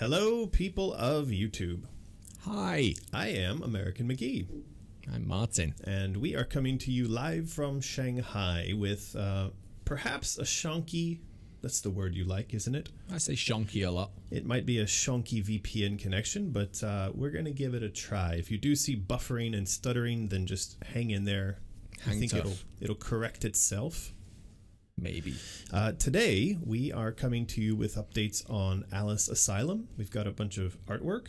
Hello, people of YouTube. Hi, I am American McGee, I'm Martin. and we are coming to you live from Shanghai with perhaps a shonky, that's the word you like, isn't it? I say shonky a lot. It might be a shonky VPN connection, but we're going to give it a try. If you do see buffering and stuttering, then just hang in there. I think it'll correct itself. Maybe. Today, we are coming to you with updates on Alice Asylum. We've got a bunch of artwork.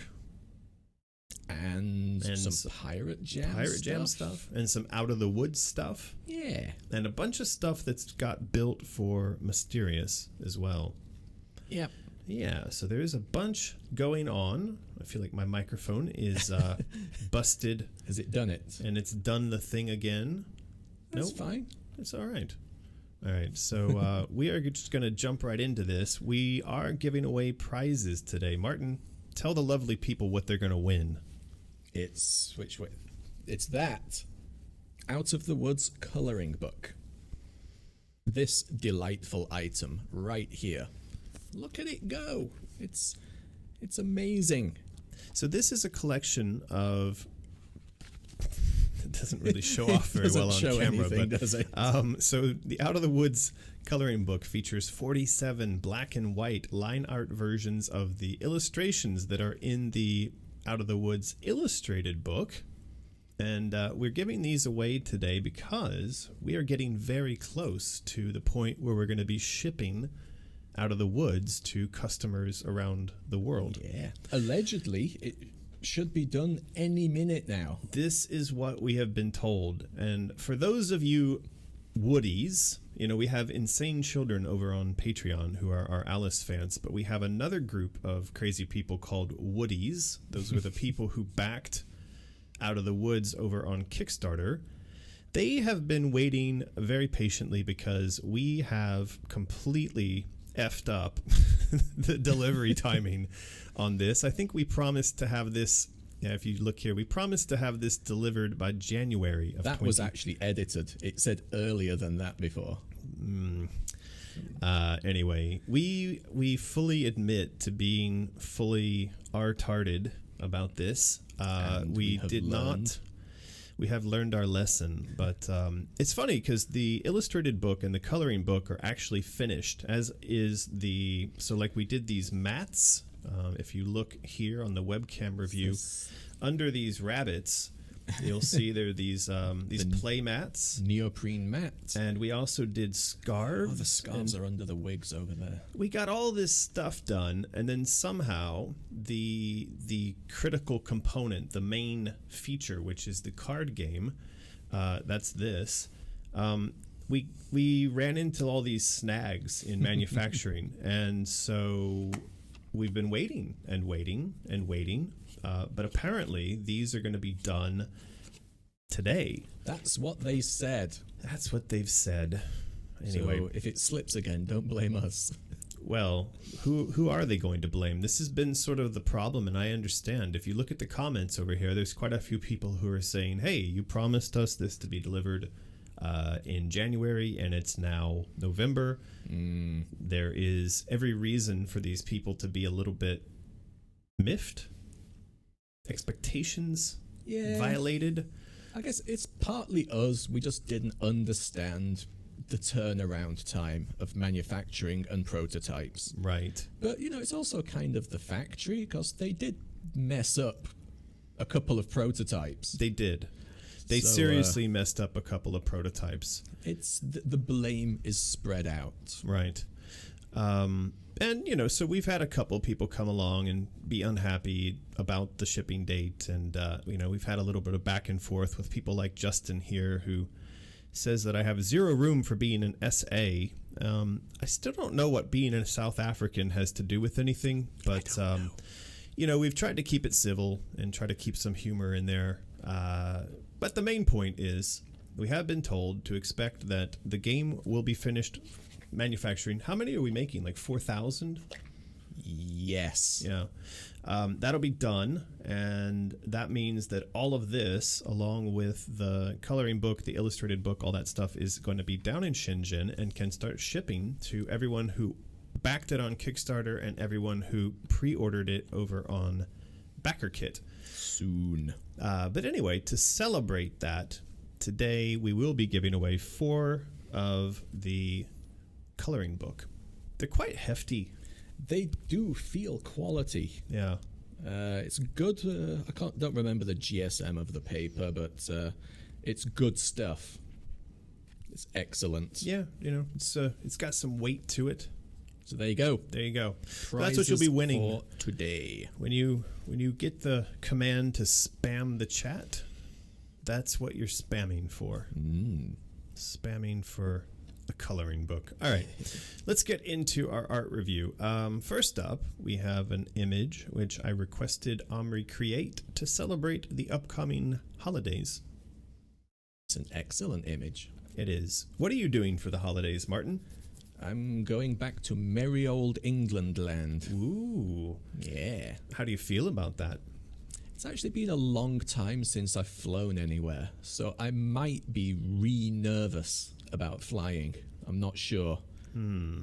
And some Pirate Jam stuff. And some Out of the Woods stuff. Yeah. And a bunch of stuff that's got built for Mysterious as well. Yep. Yeah, so there is a bunch going on. I feel like my microphone is busted. Has it done it? And it's done the thing again. That's fine. It's all right. All right, so we are just going to jump right into this. We are giving away prizes today. Martin, tell the lovely people what they're going to win. It's which way? It's that Out of the Woods coloring book. This delightful item right here. Look at it go. It's amazing. So this is a collection of... It doesn't really show off very well on camera, anything, but does it? So the Out of the Woods coloring book features 47 black and white line art versions of the illustrations that are in the Out of the Woods illustrated book, and we're giving these away today because we are getting very close to the point where we're going to be shipping Out of the Woods to customers around the world. Yeah, allegedly it should be done any minute now. This is what we have been told. And for those of you Woodies, you know, we have insane children over on Patreon who are our Alice fans, but we have another group of crazy people called Woodies. Those were the people who backed Out of the Woods over on Kickstarter. They have been waiting very patiently because we have completely effed up the delivery timing on this. I think we promised to have this, if you look here, we promised to have this delivered by January of That was actually edited. It said earlier than that before. Anyway, we fully admit to being fully retarded about this. We did not. We have learned our lesson, but it's funny because the illustrated book and the coloring book are actually finished, as is the, so like we did these mats. If you look here on the webcam review, under these rabbits, you'll see there are these play mats. Neoprene mats. And we also did scarves. Oh, the scarves are under the wigs over there. We got all this stuff done, and then somehow the critical component, the main feature, which is the card game, that's this, we ran into all these snags in manufacturing, and so we've been waiting and waiting and waiting, but apparently these are going to be done today. That's what they said. That's what they've said. Anyway, so if it slips again, don't blame us. Well, who are they going to blame? This has been sort of the problem, and I understand. If you look at the comments over here, there's quite a few people who are saying, hey, you promised us this to be delivered in January, and it's now November. There is every reason for these people to be a little bit miffed. Expectations violated. I guess it's partly us. We just didn't understand the turnaround time of manufacturing and prototypes. Right. But, you know, it's also kind of the factory, because they did mess up a couple of prototypes. They did. They seriously messed up a couple of prototypes. It's the blame is spread out. Right. And, you know, so we've had a couple people come along and be unhappy about the shipping date. And, you know, we've had a little bit of back and forth with people like Justin here, who says that I have zero room for being an SA. I still don't know what being a South African has to do with anything. But, you know, we've tried to keep it civil and try to keep some humor in there. But the main point is we have been told to expect that the game will be finished manufacturing. How many are we making? Like 4,000? Yes. Yeah. That'll be done, and that means that all of this, along with the coloring book, the illustrated book, all that stuff is going to be down in Shenzhen and can start shipping to everyone who backed it on Kickstarter and everyone who pre-ordered it over on BackerKit. Soon. But anyway, to celebrate that, today we will be giving away 4 of the coloring book. They're quite hefty. They do feel quality. Yeah. It's good. Don't remember the GSM of the paper, but it's good stuff. It's excellent. Yeah, it's got some weight to it. So there you go. There you go. Prizes That's what you'll be winning for today. when you get the command to spam the chat. That's what you're spamming for. Spamming for a coloring book. All right, let's get into our art review. First up, we have an image which I requested Omri create to celebrate the upcoming holidays. It's an excellent image. It is. What are you doing for the holidays, Martin? I'm going back to merry old England land. Ooh. Yeah. How do you feel about that? It's actually been a long time since I've flown anywhere, so I might be nervous about flying. I'm not sure.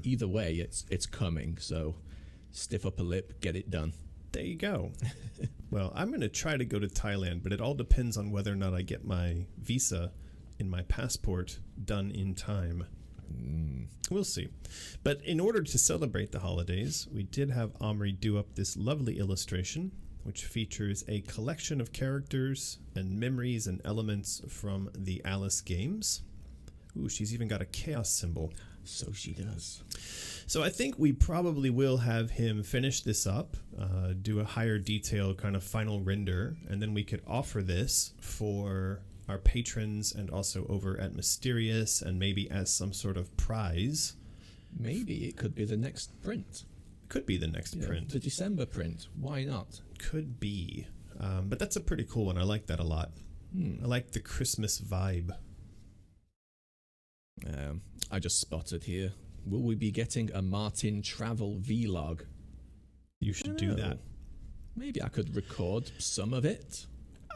Either way, it's coming, so stiff upper lip, get it done. There you go. Well, I'm going to try to go to Thailand, but it all depends on whether or not I get my visa in my passport done in time. We'll see. But in order to celebrate the holidays, we did have Omri do up this lovely illustration, which features a collection of characters and memories and elements from the Alice games. Ooh, she's even got a chaos symbol. So she does. So I think we probably will have him finish this up, do a higher detail kind of final render, and then we could offer this for our patrons and also over at Mysterious, and maybe as some sort of prize. Maybe it could be the next print. Could be the next print. The December print. Why not? Could be. But that's a pretty cool one. I like that a lot. I like the Christmas vibe. I just spotted here. Will we be getting a Martin travel vlog? You should do that. Maybe I could record some of it.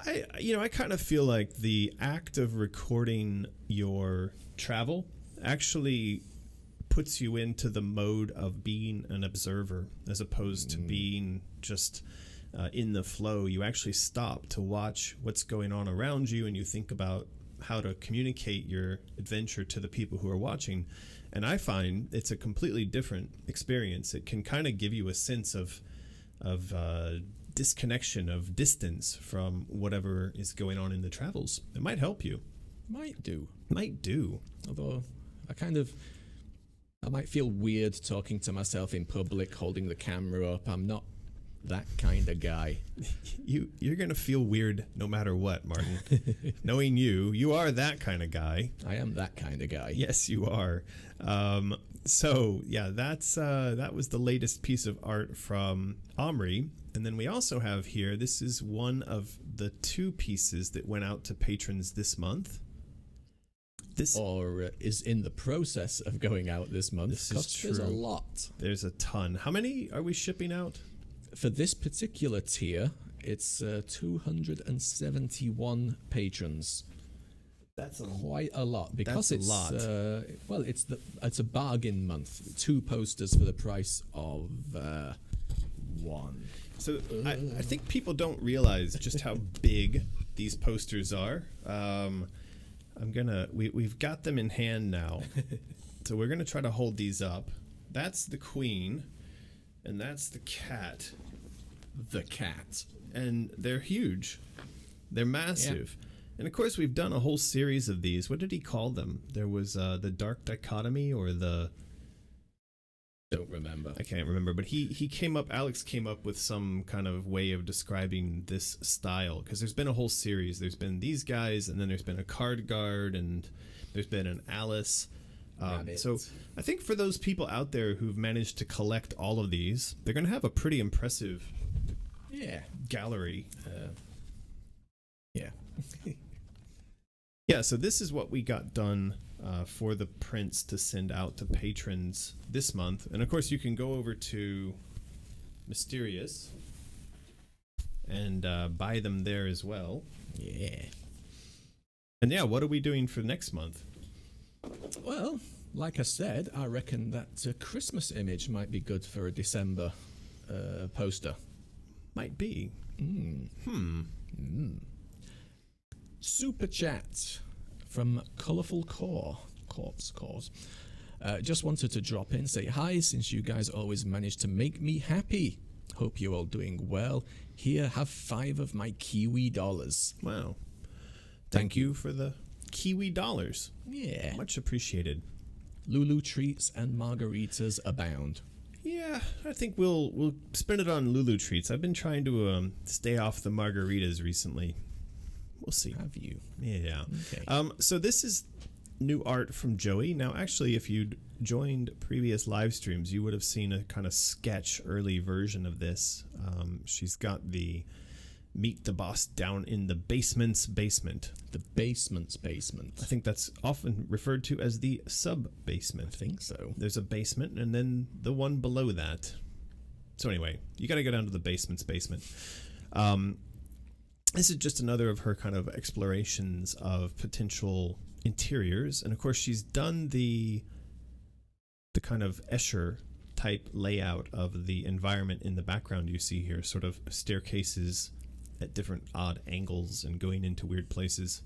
I kind of feel like the act of recording your travel actually puts you into the mode of being an observer as opposed to being just in the flow. You actually stop to watch what's going on around you, and you think about how to communicate your adventure to the people who are watching. And I find it's a completely different experience. It can kind of give you a sense of disconnection, of distance from whatever is going on in the travels. It might help you. Might do. Although I might feel weird talking to myself in public, holding the camera up. I'm not that kind of guy. You're going to feel weird no matter what, Martin. Knowing you are that kind of guy. I am that kind of guy. Yes, you are. So yeah, that was the latest piece of art from Omri. And then we also have here, this is one of the 2 pieces that went out to patrons this month. Or is in the process of going out this month. This is true. There's a lot. There's a ton. How many are we shipping out? For this particular tier, it's 271 patrons. That's quite a lot because that's a lot. It's a bargain month. 2 posters for the price of 1. So I think people don't realize just how big these posters are. We've got them in hand now, so we're gonna try to hold these up. That's the queen, and that's the cat. The cat. And they're huge. They're massive. Yeah. And of course, we've done a whole series of these. What did he call them? There was the Dark Dichotomy, or the... Don't remember. I can't remember, but Alex came up with some kind of way of describing this style, because there's been a whole series. There's been these guys, and then there's been a Card Guard, and there's been an Alice. So I think for those people out there who've managed to collect all of these, they're going to have a pretty impressive gallery. Yeah. Yeah, so this is what we got done for the prints to send out to patrons this month. And of course, you can go over to Mysterious and buy them there as well. Yeah. And yeah, what are we doing for next month? Well, Like I said, I reckon that Christmas image might be good for a December poster. Might be. Super chat from Colourful Cores. Just wanted to drop in, say hi, since you guys always manage to make me happy. Hope you're all doing well. Here, have 5 of my Kiwi dollars. Wow. Thank you for the Kiwi dollars. Yeah. Much appreciated. Lulu treats and margaritas abound. Yeah, I think we'll spend it on Lulu treats. I've been trying to stay off the margaritas recently. We'll see. Have you? Yeah. Okay. So this is new art from Joey. Now, actually, if you'd joined previous live streams, you would have seen a kind of sketch early version of this. She's got the meet the boss down in the basement's basement. The basement's basement. I think that's often referred to as the sub-basement. I think so. There's a basement and then the one below that. So anyway, you got to go down to the basement's basement. This is just another of her kind of explorations of potential interiors. And of course, she's done the kind of Escher type layout of the environment in the background you see here, sort of staircases at different odd angles and going into weird places.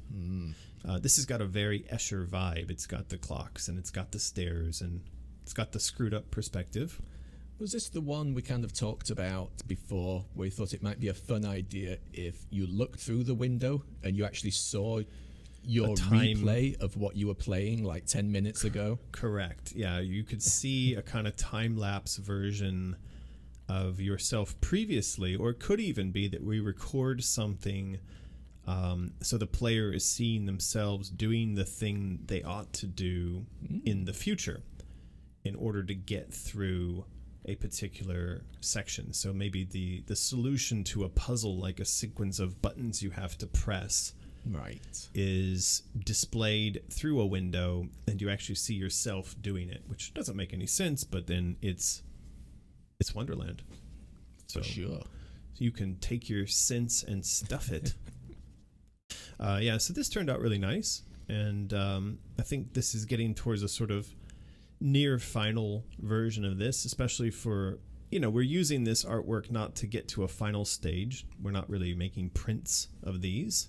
This has got a very Escher vibe. It's got the clocks and it's got the stairs and it's got the screwed up perspective. Was this the one we kind of talked about before, where you thought it might be a fun idea if you looked through the window and you actually saw your replay of what you were playing like 10 minutes ago? Correct. Yeah, you could see a kind of time-lapse version of yourself previously, or it could even be that we record something so the player is seeing themselves doing the thing they ought to do in the future in order to get through a particular section. So maybe the solution to a puzzle, like a sequence of buttons you have to press, right, is displayed through a window and you actually see yourself doing it, which doesn't make any sense, but then it's Wonderland. So, for sure. So you can take your sense and stuff it. So this turned out really nice, and I think this is getting towards a sort of near final version of this, especially for, we're using this artwork not to get to a final stage. We're not really making prints of these,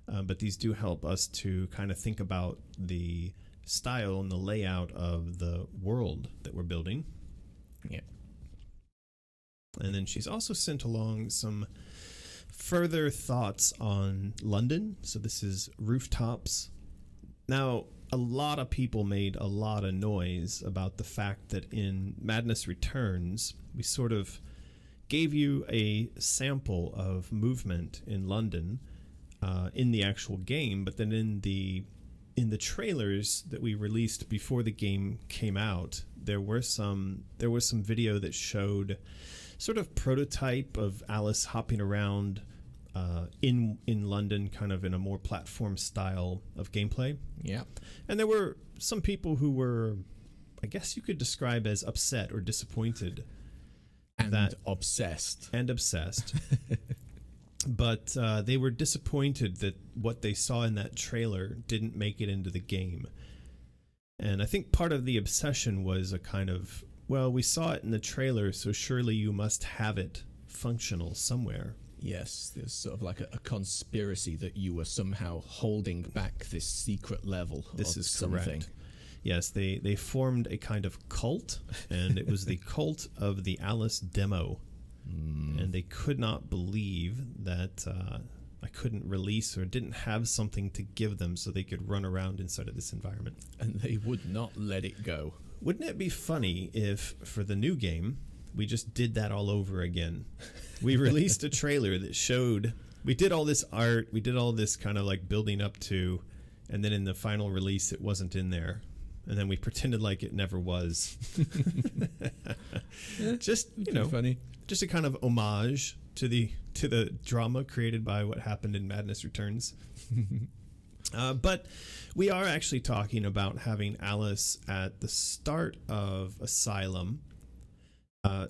but these do help us to kind of think about the style and the layout of the world that we're building. Yeah. And then she's also sent along some further thoughts on London. So this is rooftops. Now, a lot of people made a lot of noise about the fact that in Madness Returns, we sort of gave you a sample of movement in London in the actual game, but then in the trailers that we released before the game came out, there was some video that showed sort of prototype of Alice hopping around in London, kind of in a more platform style of gameplay. Yeah. And there were some people who were, I guess you could describe as upset or disappointed. And obsessed. But they were disappointed that what they saw in that trailer didn't make it into the game. And I think part of the obsession was a kind of, well, we saw it in the trailer, so surely you must have it functional somewhere. Yes, there's sort of like a conspiracy that you were somehow holding back this secret level. This is something. Correct. Yes, they formed a kind of cult, and it was the cult of the Alice demo. And they could not believe that I couldn't release or didn't have something to give them so they could run around inside of this environment. And they would not let it go. Wouldn't it be funny if, for the new game, we just did that all over again? We released a trailer that showed, we did all this art, we did all this kind of like building up to, and then in the final release it wasn't in there. And then we pretended like it never was. Just, funny. Just a kind of homage to the drama created by what happened in Madness Returns. But we are actually talking about having Alice at the start of Asylum,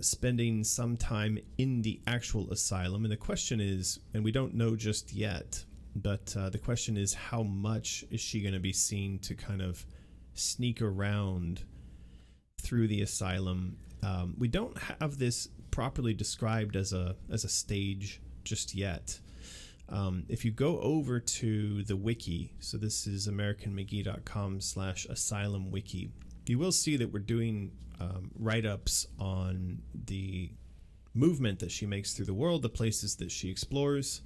spending some time in the actual asylum. And the question is, and we don't know just yet, but the question is, how much is she going to be seen to kind of sneak around through the asylum. We don't have this properly described as a stage just yet. If you go over to the wiki, so this is americanmcgee.com/asylum wiki, you will see that we're doing write-ups on the movement that she makes through the world, the places that she explores,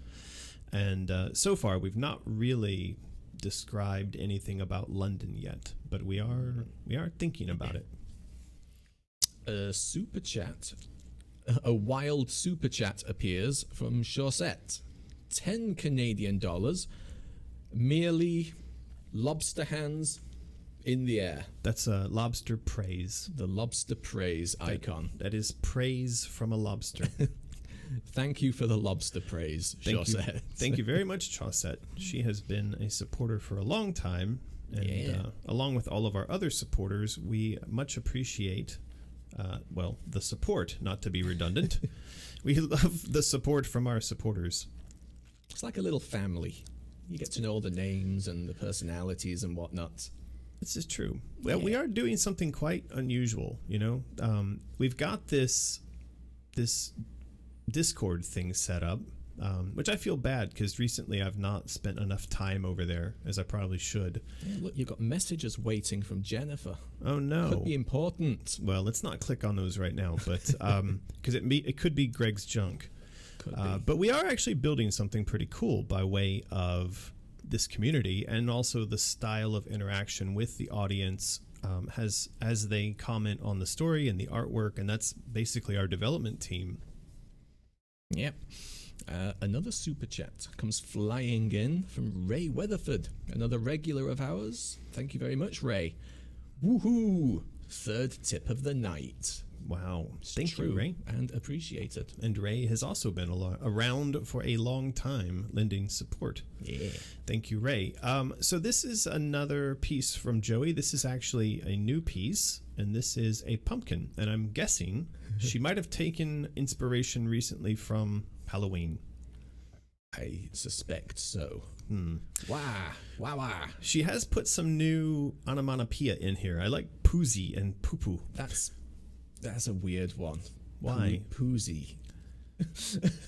and so far we've not really described anything about London yet, but we are thinking about it. A super chat, a wild super chat appears from Chaussette. 10 Canadian dollars, merely lobster hands in the air. That's a lobster praise. The lobster praise icon. That is praise from a lobster. Thank you for the lobster praise, Chaussette. Thank you very much, Chaussette. She has been a supporter for a long time, and along with all of our other supporters, we much appreciate the support, not to be redundant. We love the support from our supporters. It's like a little family. You get to know all the names and the personalities and whatnot. This is true. Well, we are doing something quite unusual, you know. We've got this Discord thing set up, which I feel bad because recently I've not spent enough time over there as I probably should. Yeah, look, you've got messages waiting from Jennifer. Oh no! Could be important. Well, let's not click on those right now, but because it could be Greg's junk. Could be. But we are actually building something pretty cool by way of this community and also the style of interaction with the audience as they comment on the story and the artwork, and that's basically our development team. Yep. Another super chat comes flying in from Ray Weatherford, another regular of ours. Thank you very much, Ray. Woohoo! Third tip of the night. Wow. Thank you, Ray. And appreciated. And Ray has also been around for a long time, lending support. Yeah. Thank you, Ray. So this is another piece from Joey. This is actually a new piece, and this is a pumpkin. And I'm guessing she might have taken inspiration recently from Halloween. I suspect so. Wah, wah, wah. She has put some new onomatopoeia in here. I like poozy and poo-poo. That's a weird one. Why? Poozy.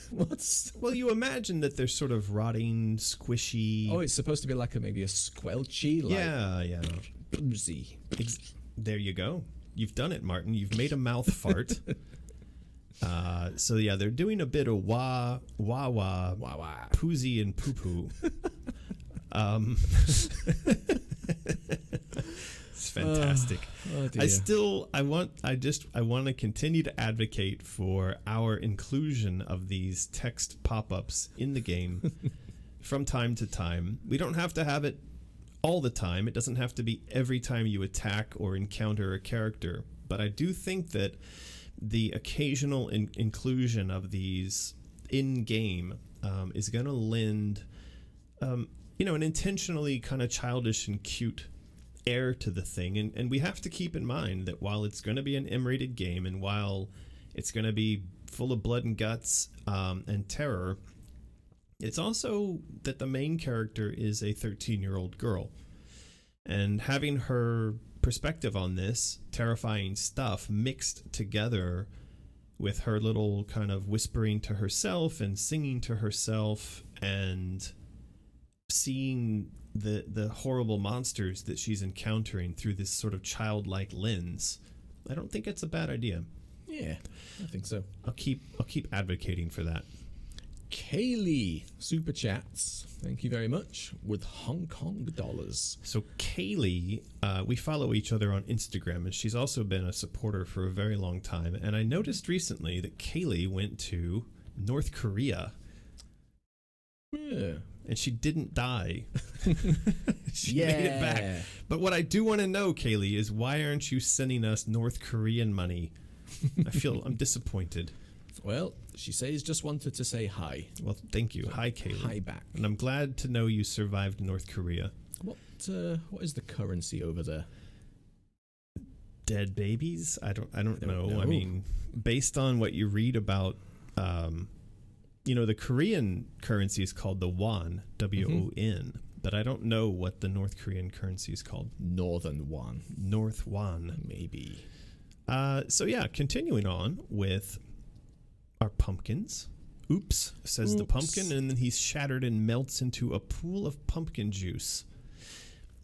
What's... Well, you imagine that they're sort of rotting, squishy. Oh, it's supposed to be like maybe a squelchy? Like yeah. Poozy. There you go. You've done it, Martin. You've made a mouth fart. So yeah, they're doing a bit of wah, wah, wah, Wah, wah. poozy and poo-poo. It's fantastic. Oh dear. I want to continue to advocate for our inclusion of these text pop-ups in the game from time to time. We don't have to have it all the time. It doesn't have to be every time you attack or encounter a character. But I do think that the occasional inclusion of these in-game is going to lend, an intentionally kind of childish and cute air to the thing. And we have to keep in mind that while it's going to be an M-rated game and while it's going to be full of blood and guts and terror, it's also that the main character is a 13-year-old girl. And having her perspective on this terrifying stuff mixed together with her little kind of whispering to herself and singing to herself and seeing the horrible monsters that she's encountering through this sort of childlike lens, I don't think it's a bad idea. Yeah, I think so. I'll keep advocating for that. Kaylee super chats. Thank you very much with Hong Kong dollars. So Kaylee, we follow each other on Instagram, and she's also been a supporter for a very long time. And I noticed recently that Kaylee went to North Korea. Yeah. And she didn't die. She made it back. But what I do want to know, Kaylee, is why aren't you sending us North Korean money? I'm disappointed. Well, she says just wanted to say hi. Well, thank you. Hi, Kaylee. Hi back. And I'm glad to know you survived North Korea. What is the currency over there? Dead babies? I don't know. I mean, based on what you read about, the Korean currency is called the won, W-O-N. but I don't know what the North Korean currency is called. Northern Won. North Won. Maybe. So yeah, continuing on with our pumpkins. Oops, says the pumpkin, and then he's shattered and melts into a pool of pumpkin juice.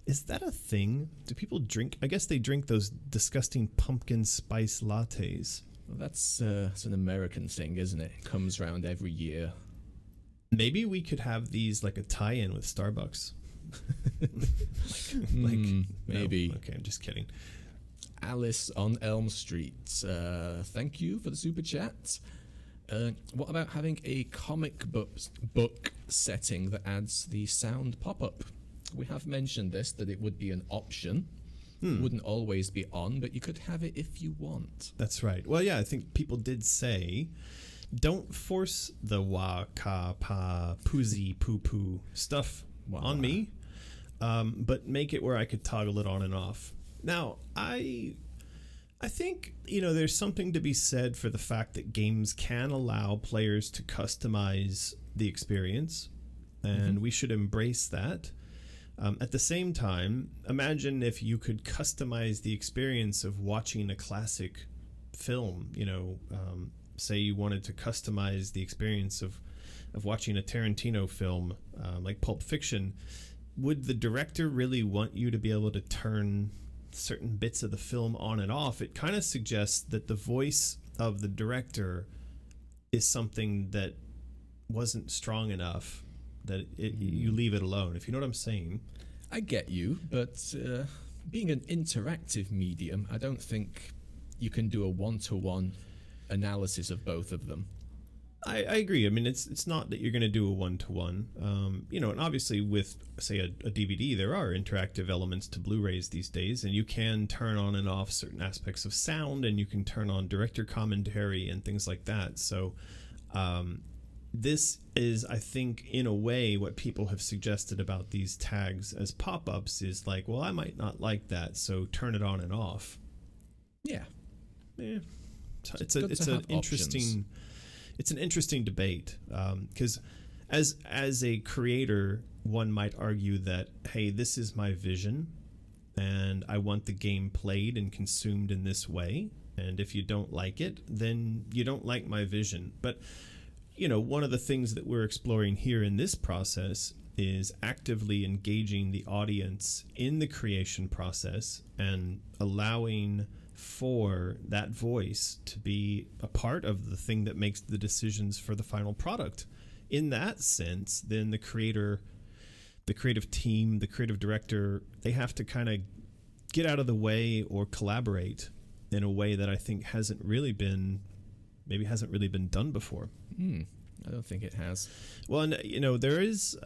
Is that a thing? Do people drink? I guess they drink those disgusting pumpkin spice lattes. Well, that's it's an American thing, isn't it? It comes around every year. Maybe we could have these like a tie-in with Starbucks. Maybe. No. Okay, I'm just kidding. Alice on Elm Street. Thank you for the super chat. What about having a comic book setting that adds the sound pop-up? We have mentioned this, that it would be an option. Wouldn't always be on, but you could have it if you want. That's right. Well, yeah, I think people did say, don't force the wa, ka, pa, poozy, poo, poo stuff on me, but make it where I could toggle it on and off. Now, I think, there's something to be said for the fact that games can allow players to customize the experience, and we should embrace that. At the same time, imagine if you could customize the experience of watching a classic film. Say you wanted to customize the experience of watching a Tarantino film like Pulp Fiction. Would the director really want you to be able to turn certain bits of the film on and off? It kind of suggests that the voice of the director is something that wasn't strong enough, that you leave it alone, if you know what I'm saying. I get you, but being an interactive medium, I don't think you can do a one-to-one analysis of both of them. I agree. I mean, it's not that you're going to do a one-to-one. And obviously with, say, a DVD, there are interactive elements to Blu-rays these days, and you can turn on and off certain aspects of sound, and you can turn on director commentary and things like that. So this is, I think, in a way, what people have suggested about these tags as pop-ups is like, well, I might not like that, so turn it on and off. Yeah. It's an interesting debate, because as a creator, one might argue that, hey, this is my vision, and I want the game played and consumed in this way, and if you don't like it, then you don't like my vision. But one of the things that we're exploring here in this process is actively engaging the audience in the creation process and allowing for that voice to be a part of the thing that makes the decisions for the final product. In that sense, then the creator, the creative team, the creative director, they have to kind of get out of the way or collaborate in a way that I think hasn't really been done before. I don't think it has. Well, and there is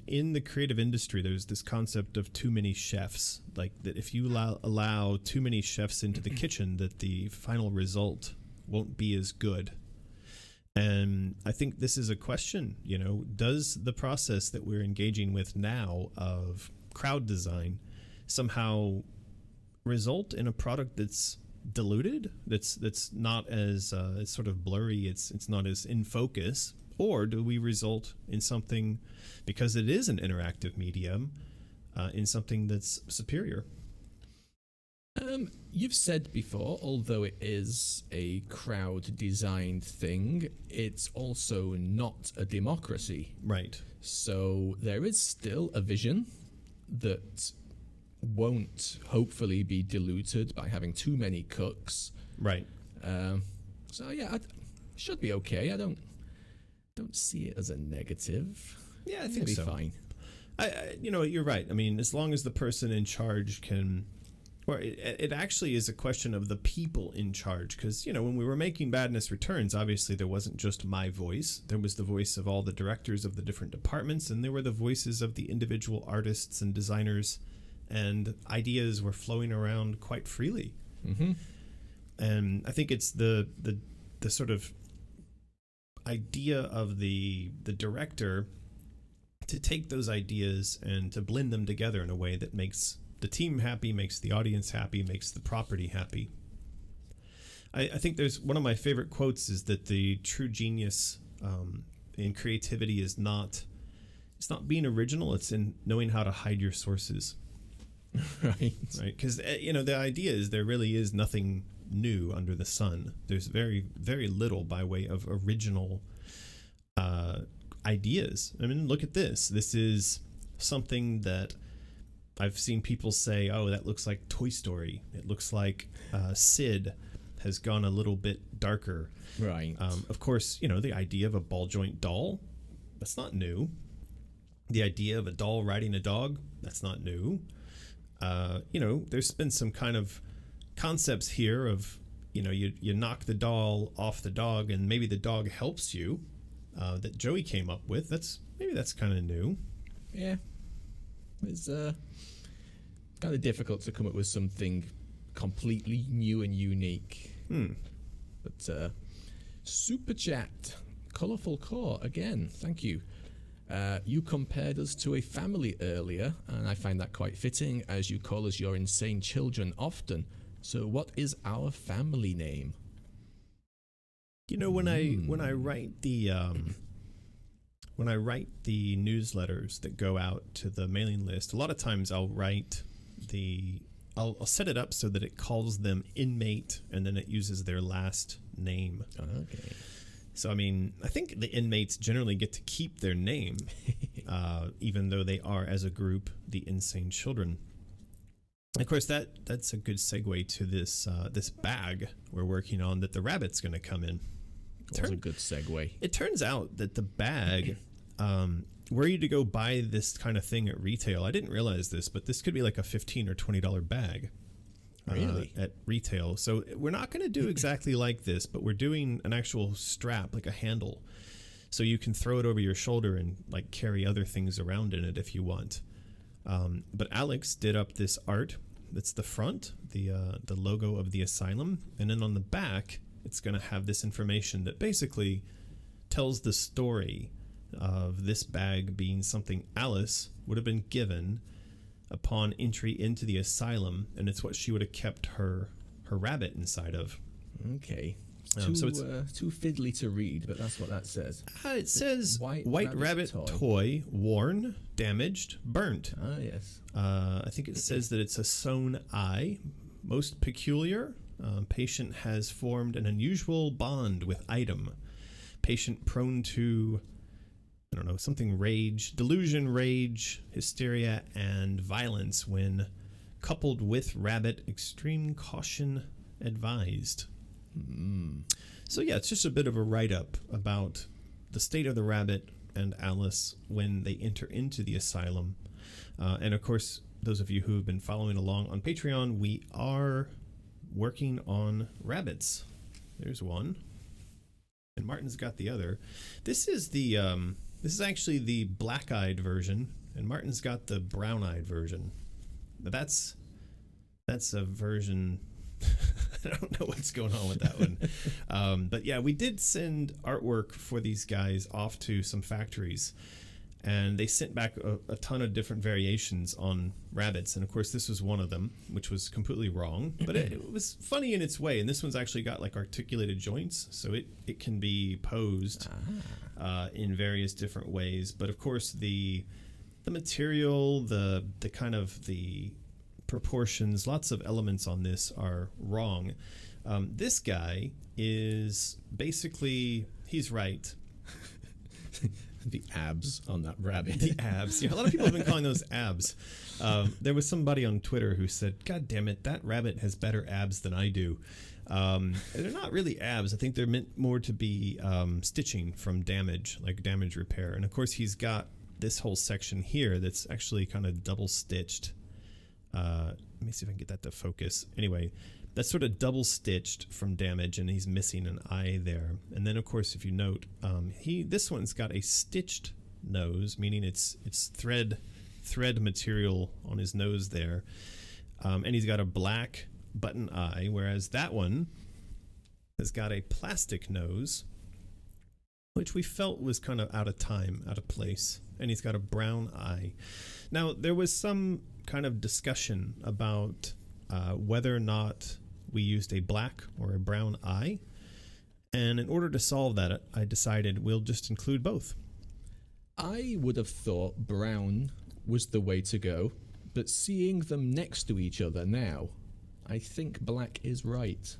in the creative industry, there's this concept of too many chefs. Like that, if you allow too many chefs into the kitchen, that the final result won't be as good. And I think this is a question. Does the process that we're engaging with now of crowd design somehow result in a product that's diluted, that's not as it's sort of blurry, it's not as in focus, or do we result in something, because it is an interactive medium, in something that's superior? You've said before, although it is a crowd designed thing, it's also not a democracy. Right. So there is still a vision that won't hopefully be diluted by having too many cooks. Right. So yeah, it should be okay. I don't see it as a negative. Yeah, I think so. It'll be fine. You're right. I mean, as long as the person in charge can, or it actually is a question of the people in charge, because when we were making Badness Returns, obviously there wasn't just my voice. There was the voice of all the directors of the different departments, and there were the voices of the individual artists and designers, and ideas were flowing around quite freely. And I think it's the sort of idea of the director to take those ideas and to blend them together in a way that makes the team happy, makes the audience happy, makes the property happy. I think there's one of my favorite quotes is that the true genius in creativity is not it's not being original. It's in knowing how to hide your sources. Right. Right. Because, the idea is there really is nothing new under the sun. There's very, very little by way of original ideas. I mean, look at this. This is something that I've seen people say, oh, that looks like Toy Story. It looks like Sid has gone a little bit darker. Right. Of course, the idea of a ball joint doll, that's not new. The idea of a doll riding a dog, that's not new. There's been some kind of concepts here of, you knock the doll off the dog and maybe the dog helps you, that Joey came up with. That's kind of new. Yeah. It's kind of difficult to come up with something completely new and unique. But Super Chat, Colourful Core, again, thank you. You compared us to a family earlier, and I find that quite fitting, as you call us your insane children often. So what is our family name? When I write the newsletters that go out to the mailing list, a lot of times I'll set it up so that it calls them inmate and then it uses their last name. Okay. So, I mean, I think the inmates generally get to keep their name, even though they are, as a group, the insane children. Of course, that's a good segue to this bag we're working on that the rabbit's going to come in. That's a good segue. It turns out that the bag, were you to go buy this kind of thing at retail, I didn't realize this, but this could be like a $15 or $20 bag. Really? At retail. So we're not going to do exactly like this, but we're doing an actual strap, like a handle. So you can throw it over your shoulder and like carry other things around in it if you want. But Alex did up this art. That's the front, the logo of the Asylum. And then on the back, it's going to have this information that basically tells the story of this bag being something Alice would have been given upon entry into the asylum, and it's what she would have kept her rabbit inside of. Okay. So it's too fiddly to read, but that's what that says. It says White Rabbit toy, worn, damaged, burnt. Ah, yes. I think it says that it's a sewn eye, most peculiar. Patient has formed an unusual bond with item. Patient prone to, I don't know, something delusion, rage, hysteria, and violence when coupled with rabbit, extreme caution advised. So yeah, it's just a bit of a write-up about the state of the rabbit and Alice when they enter into the asylum. And of course, those of you who have been following along on Patreon, we are working on rabbits. There's one. And Martin's got the other. This is actually the black-eyed version, and Martin's got the brown-eyed version. That's a version. I don't know what's going on with that one. But yeah, we did send artwork for these guys off to some factories, and they sent back a ton of different variations on rabbits. And of course, this was one of them, which was completely wrong, but it was funny in its way. And this one's actually got like articulated joints, so it can be posed in various different ways. But of course, the material, the kind of the proportions, lots of elements on this are wrong. This guy is basically, he's right. The abs on that rabbit. The abs. Yeah, a lot of people have been calling those abs. There was somebody on Twitter who said, God damn it, that rabbit has better abs than I do. They're not really abs. I think they're meant more to be stitching from damage, like damage repair. And of course, he's got this whole section here that's actually kind of double stitched. Let me see if I can get that to focus. Anyway, that's sort of double stitched from damage, and he's missing an eye there. And then, of course, if you note, this one's got a stitched nose, meaning it's thread material on his nose there, and he's got a black button eye, whereas that one has got a plastic nose, which we felt was kind of out of time, out of place, and he's got a brown eye. Now, there was some kind of discussion about whether or not we used a black or a brown eye, and in order to solve that, I decided we'll just include both. I would have thought brown was the way to go, but seeing them next to each other now, I think black is right.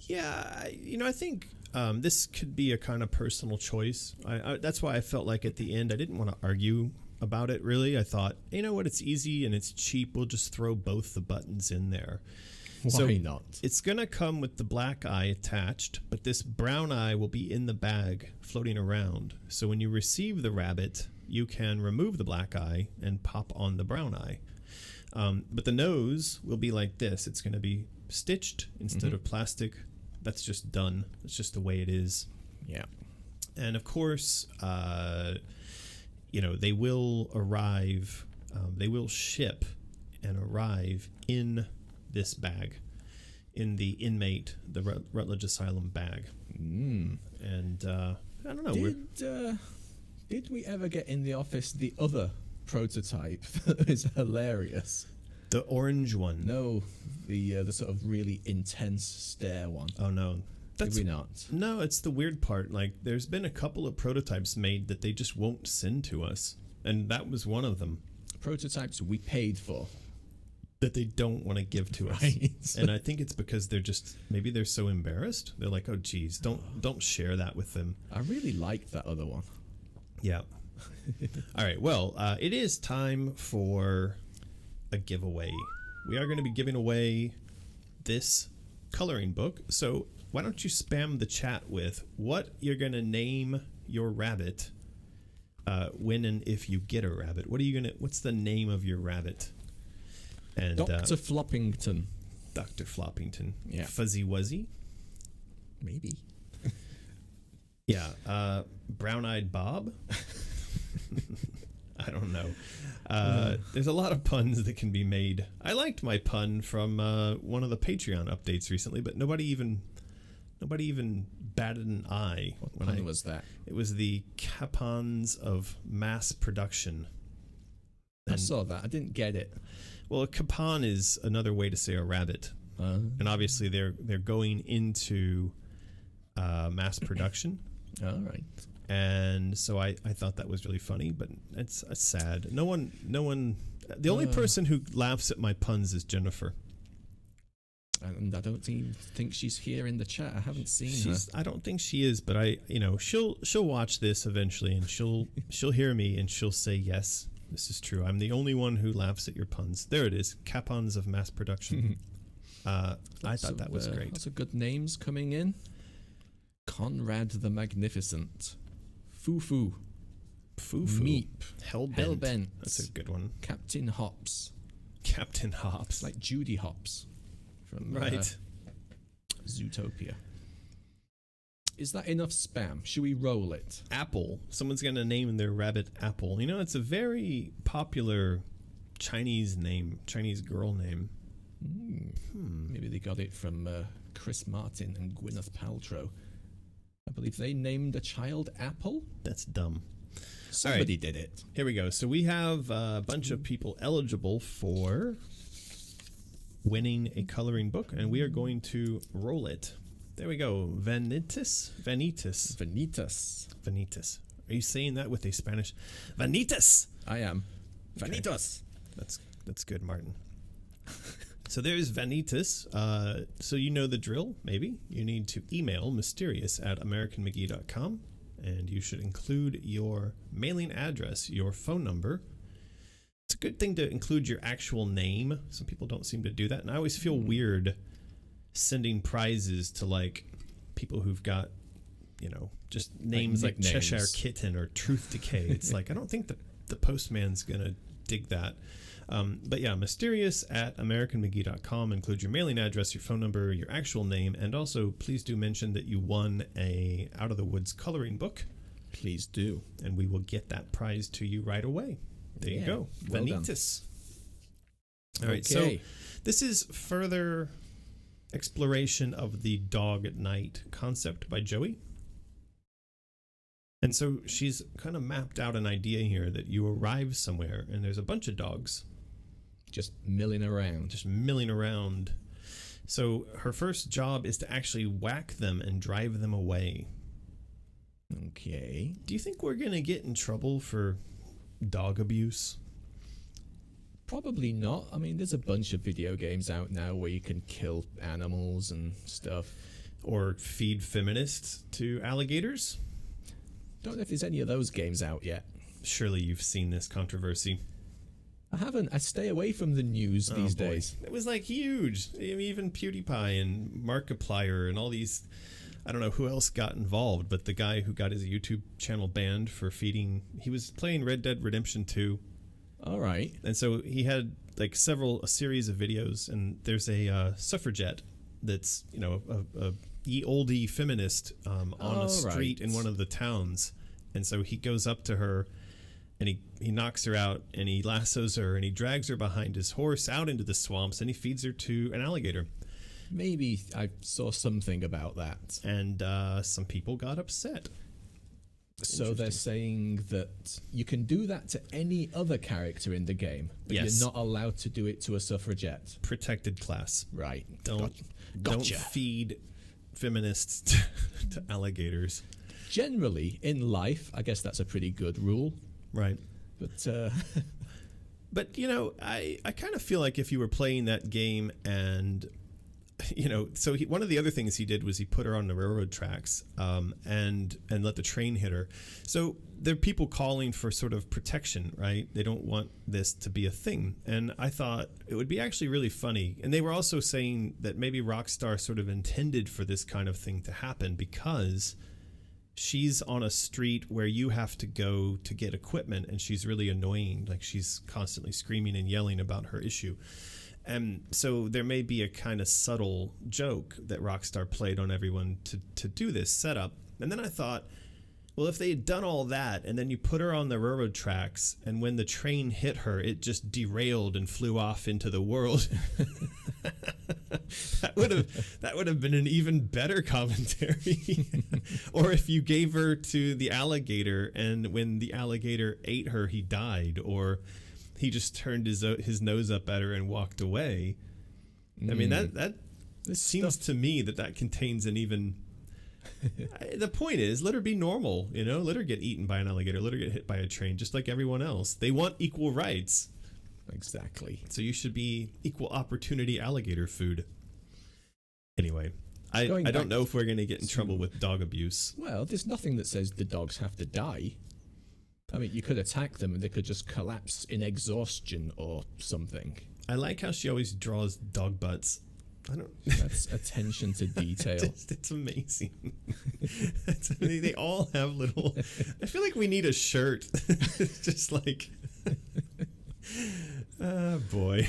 Yeah, I think this could be a kind of personal choice. That's why I felt like at the end I didn't want to argue about it, really. I thought, you know what, it's easy and it's cheap. We'll just throw both the buttons in there. Why not? It's going to come with the black eye attached, but this brown eye will be in the bag floating around. So when you receive the rabbit, you can remove the black eye and pop on the brown eye. But the nose will be like this. It's going to be stitched instead of plastic. That's just done. It's just the way it is. Yeah. And of course, they will arrive, they will ship and arrive in this bag, in the Rutledge Asylum bag. And I don't know. Did we ever get in the office the other prototype that is hilarious? The orange one? No, the sort of really intense stare one. Oh no. Did we not? No, it's the weird part. Like, there's been a couple of prototypes made that they just won't send to us. And that was one of them. Prototypes we paid for. That they don't want to give to us. And I think it's because maybe they're so embarrassed. They're like, oh geez, don't share that with them. I really liked that other one. Yeah. All right, well, it is time for a giveaway. We are going to be giving away this coloring book. So why don't you spam the chat with what you're going to name your rabbit when and if you get a rabbit. What's the name of your rabbit? And Dr. Floppington. Dr. Floppington. Yeah. Fuzzy Wuzzy. Maybe. Yeah. Brown-Eyed Bob. I don't know. There's a lot of puns that can be made. I liked my pun from one of the Patreon updates recently, but nobody even batted an eye. What pun was that? It was the capons of mass production. I saw that. I didn't get it. Well, a capon is another way to say a rabbit, and obviously they're going into mass production. All right. And so I thought that was really funny, but it's sad. No one. The only person who laughs at my puns is Jennifer. And I don't even think she's here in the chat. I haven't seen her. I don't think she is, but she'll watch this eventually, and she'll hear me, and she'll say yes. This is true. I'm the only one who laughs at your puns. There it is. Capons of mass production. I thought that was great. Lots of good names coming in. Conrad the Magnificent. Foo-Foo. Foo-Foo. Meep. Hellbent. That's a good one. Captain Hops. Captain Hops. Like Judy Hopps from right. Zootopia. Is that enough spam? Should we roll it? Apple. Someone's going to name their rabbit Apple. It's a very popular Chinese name, Chinese girl name. Maybe they got it from Chris Martin and Gwyneth Paltrow. I believe they named a child Apple. That's dumb. Somebody did it. Here we go. So we have a bunch of people eligible for winning a coloring book, and we are going to roll it. There we go. Vanitas. Are you saying that with a Spanish? Vanitas. I am. Okay. Vanitas. That's good, Martin. So there's Vanitas. So you know the drill, maybe. You need to email mysterious@americanmcgee.com, and you should include your mailing address, your phone number. It's a good thing to include your actual name. Some people don't seem to do that, and I always feel weird sending prizes to like people who've got just names like Cheshire Kitten or Truth Decay. It's like I don't think the postman's gonna dig that. But yeah, mysterious@americanmcgee.com. Include your mailing address, your phone number, your actual name, and also please do mention that you won a Out of the Woods coloring book. Please do, and we will get that prize to you right away. There you go. Well Vanitas. All right, so this is further exploration of the dog at night concept by Joey. And so she's kind of mapped out an idea here that you arrive somewhere and there's a bunch of dogs just milling around. So her first job is to actually whack them and drive them away. Okay. Do you think we're going to get in trouble for dog abuse? Probably not. I mean, there's a bunch of video games out now where you can kill animals and stuff. Or feed feminists to alligators? Don't know if there's any of those games out yet. Surely you've seen this controversy. I haven't. I stay away from the news these days. It was like huge. I mean, even PewDiePie and Markiplier and all these, I don't know who else got involved, but the guy who got his YouTube channel banned for feeding, he was playing Red Dead Redemption 2. All right. And so he had like a series of videos, and there's a suffragette that's, you know, a ye olde feminist on a street in one of the towns. And so he goes up to her and he knocks her out and he lassos her and he drags her behind his horse out into the swamps and he feeds her to an alligator. Maybe I saw something about that. And some people got upset. So they're saying that you can do that to any other character in the game, but Yes. you're not allowed to do it to a suffragette. Protected class. Right. Don't Gotcha. feed feminists to alligators. Generally, in life, I guess that's a pretty good rule. Right. But But, you know, I kind of feel like if you were playing that game and, you know, so one of the other things he did was he put her on the railroad tracks and let the train hit her. So there are people calling for sort of protection, right? They don't want this to be a thing. And I thought it would be actually really funny. And they were also saying that maybe Rockstar sort of intended for this kind of thing to happen because she's on a street where you have to go to get equipment and she's really annoying. Like she's constantly screaming and yelling about her issue. And so there may be a kind of subtle joke that Rockstar played on everyone to do this setup. And then I thought, well, if they had done all that and then you put her on the railroad tracks and when the train hit her, it just derailed and flew off into the world. that would have been an even better commentary. Or if you gave her to the alligator and when the alligator ate her, he died. Or he just turned his nose up at her and walked away. I mean, that seems to me that contains an even... The point is, let her be normal, you know? Let her get eaten by an alligator. Let her get hit by a train, just like everyone else. They want equal rights. Exactly. So you should be equal opportunity alligator food. Anyway, I don't know if we're going to get in trouble with dog abuse. Well, there's nothing that says the dogs have to die. I mean, you could attack them and they could just collapse in exhaustion or something. I like how she always draws dog butts. That's attention to detail. It's amazing. They all have little... I feel like we need a shirt. It's just like... boy.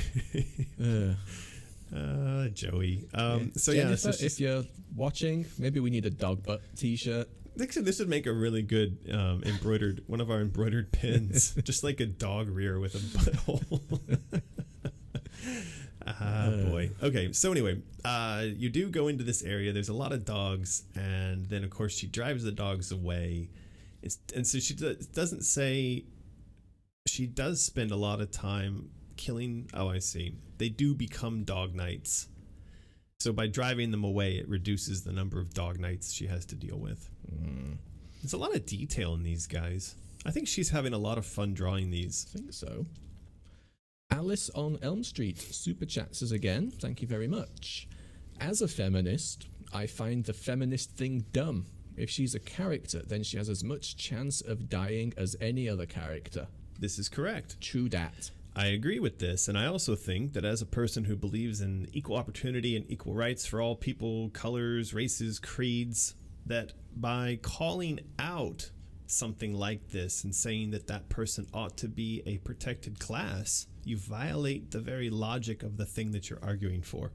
Joey. So Jennifer, yeah, if you're watching, maybe we need a dog butt t-shirt. This would make a really good one of our embroidered pins. Just like a dog rear with a butthole. Boy. Okay, so anyway, you do go into this area. There's a lot of dogs, and then, of course, she drives the dogs away. And so she doesn't say... She does spend a lot of time killing... Oh, I see. They do become dog knights. So by driving them away, it reduces the number of dog knights she has to deal with. There's a lot of detail in these guys. I think she's having a lot of fun drawing these. I think so. Alice on Elm Street super chats us again. Thank you very much. As a feminist, I find the feminist thing dumb. If she's a character, then she has as much chance of dying as any other character. This is correct. True dat. I agree with this, and I also think that as a person who believes in equal opportunity and equal rights for all people, colors, races, creeds, that by calling out something like this and saying that that person ought to be a protected class, you violate the very logic of the thing that you're arguing for.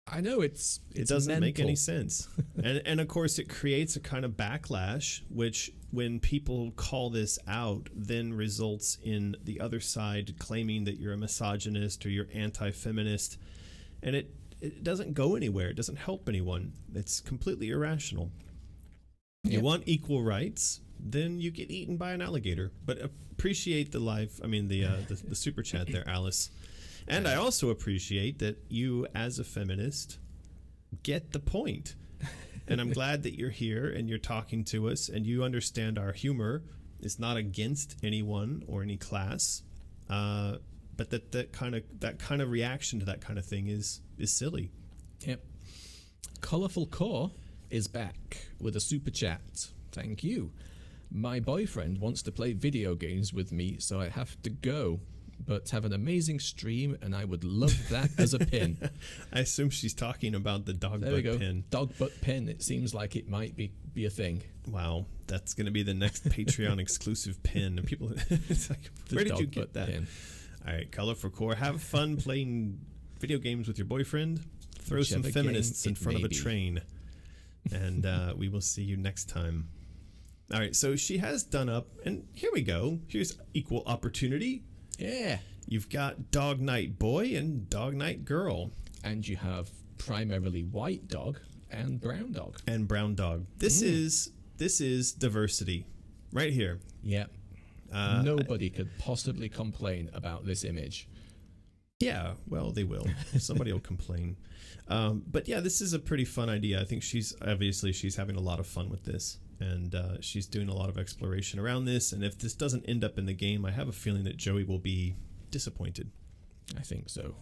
I know it doesn't mental. make any sense. and of course it creates a kind of backlash, which when people call this out then results in the other side claiming that you're a misogynist or you're anti-feminist, and it doesn't go anywhere. It doesn't help anyone. It's completely irrational. You want equal rights, then you get eaten by an alligator. But appreciate the super chat there, Alice. And I also appreciate that you, as a feminist, get the point. And I'm glad that you're here and you're talking to us and you understand our humor is not against anyone or any class, but that kind of reaction to that kind of thing is silly. Yep. Colorful Core is back with a super chat. Thank you. My boyfriend wants to play video games with me, so I have to go. But have an amazing stream, and I would love that as a pin. I assume she's talking about the dog There butt we go. pin. Dog butt pin. It seems like it might be a thing. Wow, that's going to be the next Patreon exclusive pin. And people, it's like, where did you get that? Pin. All right, Color for Core. Have fun playing video games with your boyfriend. Throw some Whichever feminists game in it front of a may be. train. And we will see you next time. All right, so she has done up, and here we go. Here's equal opportunity. Yeah. You've got Dog Night Boy and Dog Night Girl. And you have primarily white dog and brown dog. And brown dog. This is diversity right here. Yep. Nobody could possibly complain about this image. Yeah, well, they will. Somebody will complain. But yeah, this is a pretty fun idea. I think she's having a lot of fun with this. And she's doing a lot of exploration around this. And if this doesn't end up in the game, I have a feeling that Joey will be disappointed. I think so.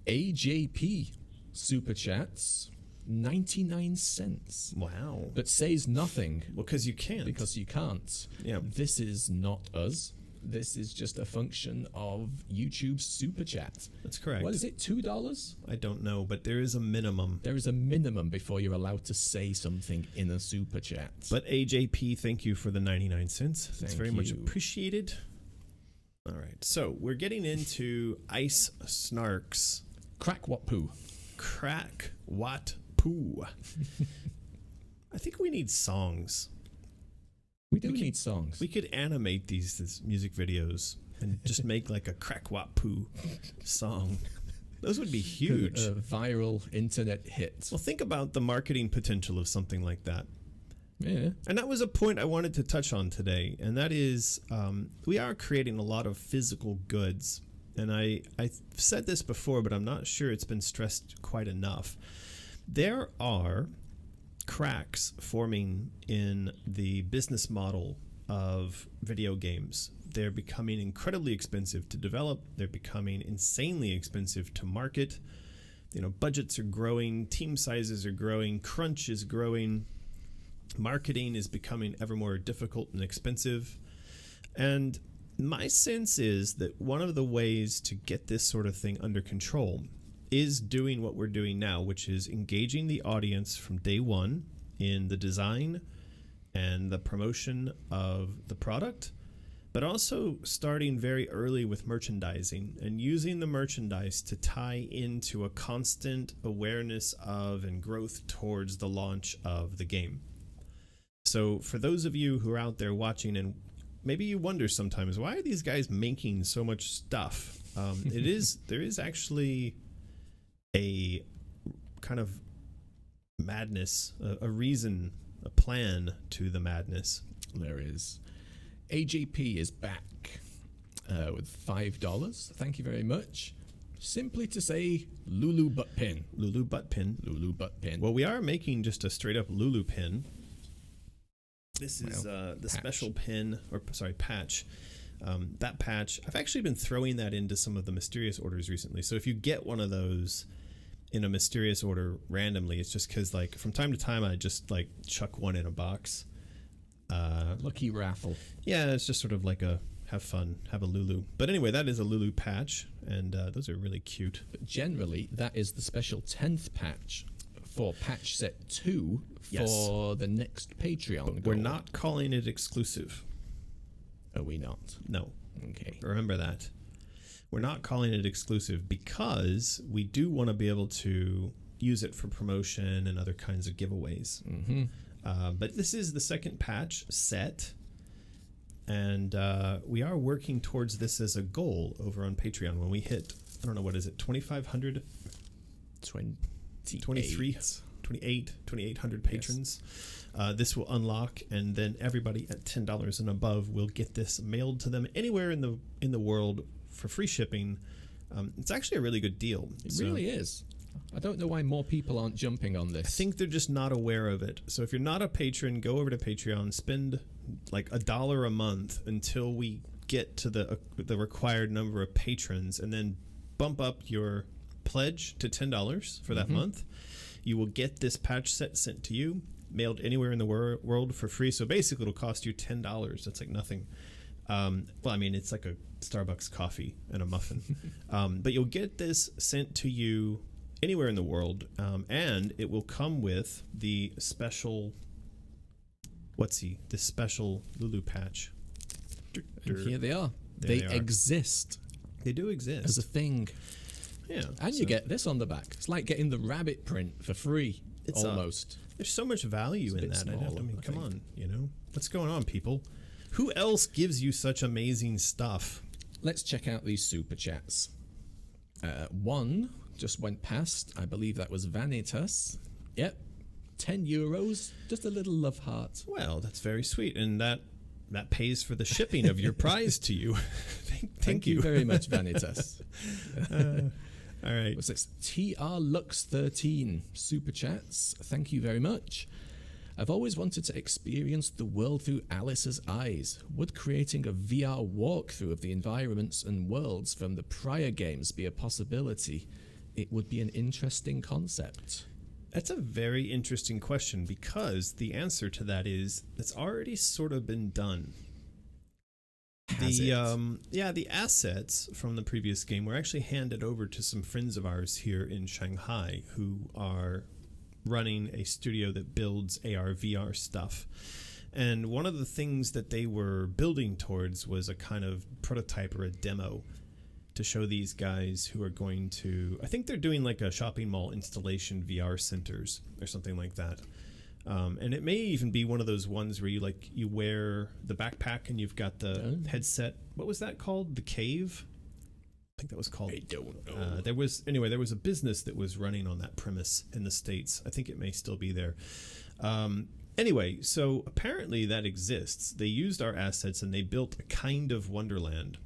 AJP super chats 99 cents. Wow. But says nothing. Well, because you can't. Because you can't. Yeah. This is not us. This is just a function of YouTube's super chat. That's correct. What is it, $2? I don't know, but there is a minimum. There is a minimum before you're allowed to say something in a super chat. But AJP, thank you for the 99 cents. It's Thank very much you. appreciated. All right, so we're getting into Ice Snarks. Crack what poo. Crack what poo. I think we need songs. We do need songs. We could animate these music videos and just make like a crack what poo song. Those would be huge. A viral internet hit. Well, think about the marketing potential of something like that. Yeah. And that was a point I wanted to touch on today, and that is we are creating a lot of physical goods. And I've said this before, but I'm not sure it's been stressed quite enough. There are cracks forming in the business model of video games. They're becoming incredibly expensive to develop. They're becoming insanely expensive to market. You know, budgets are growing, team sizes are growing, crunch is growing. Marketing is becoming ever more difficult and expensive. And my sense is that one of the ways to get this sort of thing under control is doing what we're doing now, which is engaging the audience from day one in the design and the promotion of the product, but also starting very early with merchandising and using the merchandise to tie into a constant awareness of and growth towards the launch of the game. So for those of you who are out there watching, and maybe you wonder sometimes, why are these guys making so much stuff? There is actually a kind of madness, a reason, a plan to the madness. There is. AJP is back with $5. Thank you very much. Simply to say Lulu butt pin. Lulu butt pin. Lulu butt pin. Well, we are making just a straight up Lulu pin. This is the patch. special pin, or sorry, patch. That patch, I've actually been throwing that into some of the mysterious orders recently. So if you get one of those in a mysterious order randomly, it's just because like from time to time I just like chuck one in a box. Lucky raffle. Yeah, it's just sort of like a have fun, have a Lulu. But anyway, that is a Lulu patch, and those are really cute. But generally, that is the special 10th patch for patch set 2 for the next Patreon. But we're not calling it exclusive. Are we not? No. Okay. Remember that. We're not calling it exclusive because we do want to be able to use it for promotion and other kinds of giveaways. Mm-hmm. But this is the second patch set, and we are working towards this as a goal over on Patreon. When we hit, I don't know, what is it, 2,500? 2,800 patrons. Yes. This will unlock, and then everybody at $10 and above will get this mailed to them anywhere in the world for free shipping. It's actually a really good deal. It really is. I don't know why more people aren't jumping on this. I think they're just not aware of it. So if you're not a patron, go over to Patreon, spend like $1 a month until we get to the required number of patrons, and then bump up your pledge to $10 for that month. You will get this patch set sent to you, mailed anywhere in the world for free. So basically it'll cost you $10. That's like nothing. Well, I mean, it's like a Starbucks coffee and a muffin. But you'll get this sent to you anywhere in the world, and it will come with the special the special Lulu patch. And here they are. There They are. exist They do exist as a thing. Yeah, And you get this on the back. It's like getting the rabbit print for free. It's almost. There's so much value It's a in bit that. small, I mean, I come think. on, what's going on, people? Who else gives you such amazing stuff? Let's check out these super chats. One just went past. I believe that was Vanitas. Yep. €10. Just a little love heart. Well, that's very sweet, and that pays for the shipping of your prize to you. Thank you very much, Vanitas. All right. What's this? TR Lux 13 super chats. Thank you very much. I've always wanted to experience the world through Alice's eyes. Would creating a VR walkthrough of the environments and worlds from the prior games be a possibility? It would be an interesting concept. That's a very interesting question, because the answer to that is it's already sort of been done. The assets from the previous game were actually handed over to some friends of ours here in Shanghai who are running a studio that builds AR VR stuff. And one of the things that they were building towards was a kind of prototype or a demo to show these guys who are going to, I think they're doing like a shopping mall installation VR centers or something like that. And it may even be one of those ones where you wear the backpack and you've got the headset. What was that called? The Cave? I think that was called. I don't know. There was a business that was running on that premise in the States. I think it may still be there. Anyway, so apparently that exists. They used our assets and they built a kind of Wonderland.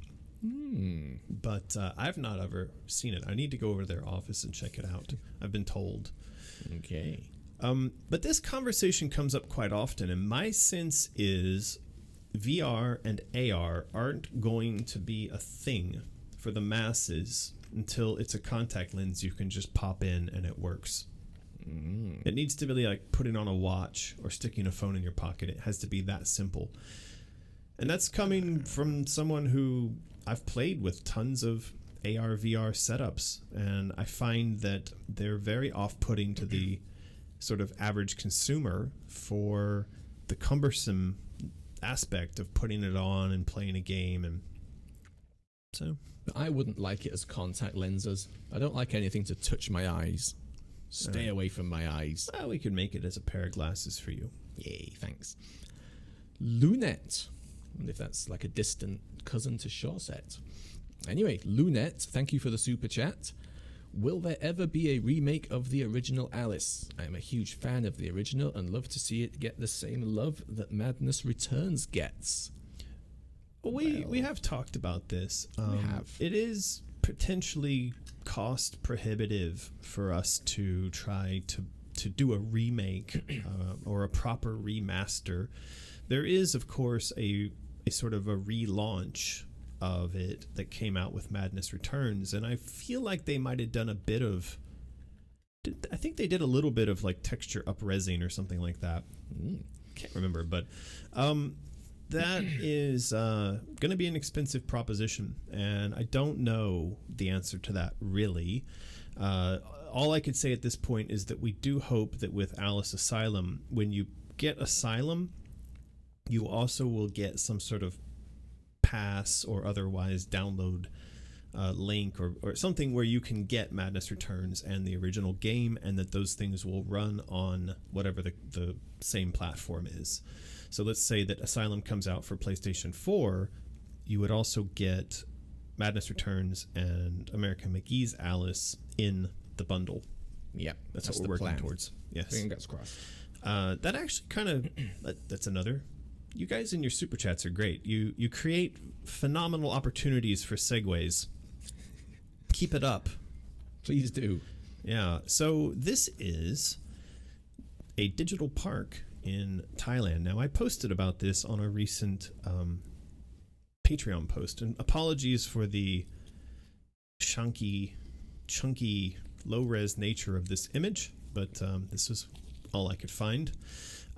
But I've not ever seen it. I need to go over to their office and check it out. I've been told. Okay. But this conversation comes up quite often, and my sense is VR and AR aren't going to be a thing for the masses until it's a contact lens you can just pop in and it works. It needs to be like putting on a watch or sticking a phone in your pocket. It has to be that simple. And that's coming from someone who I've played with tons of AR VR setups, and I find that they're very off-putting to the sort of average consumer for the cumbersome aspect of putting it on and playing a game. And so I wouldn't like it as contact lenses. I don't like anything to touch my eyes. Stay away from my eyes. we could make it as a pair of glasses for you. Yay, thanks. Lunette. I wonder if that's like a distant cousin to Shawset. Anyway, Lunette, thank you for the super chat. Will there ever be a remake of the original Alice? I am a huge fan of the original and love to see it get the same love that Madness Returns gets. We have talked about this. We have. It is potentially cost prohibitive for us to try to do a remake or a proper remaster. There is, of course, a sort of a relaunch of it that came out with Madness Returns, and I feel like they might have done a bit of, I think they did a little bit of like texture up-resing or something like that. Can't remember, but that is going to be an expensive proposition, and I don't know the answer to that really. All I could say at this point is that we do hope that with Alice Asylum, when you get Asylum, you also will get some sort of pass or otherwise download link or something where you can get Madness Returns and the original game, and that those things will run on whatever the same platform is. So let's say that Asylum comes out for PlayStation 4, you would also get Madness Returns and American McGee's Alice in the bundle. Yeah, that's what we're working towards. Yes. Fingers crossed. That actually kind of, that's another. You guys in your super chats are great. You create phenomenal opportunities for segues. Keep it up. Please do. Yeah. So this is a digital park in Thailand. Now, I posted about this on a recent Patreon post, and apologies for the chunky, low-res nature of this image, but this was all I could find.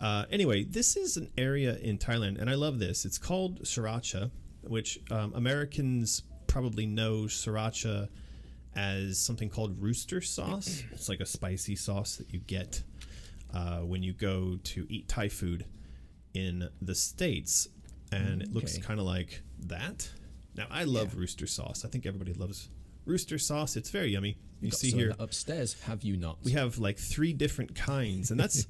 Anyway, this is an area in Thailand, and I love this. It's called sriracha, which Americans probably know sriracha as something called rooster sauce. It's like a spicy sauce that you get when you go to eat Thai food in the States, and it looks kind of like that. Now, I love rooster sauce. I think everybody loves rooster sauce. It's very yummy. You see here upstairs, have you not? We have like 3 different kinds, and that's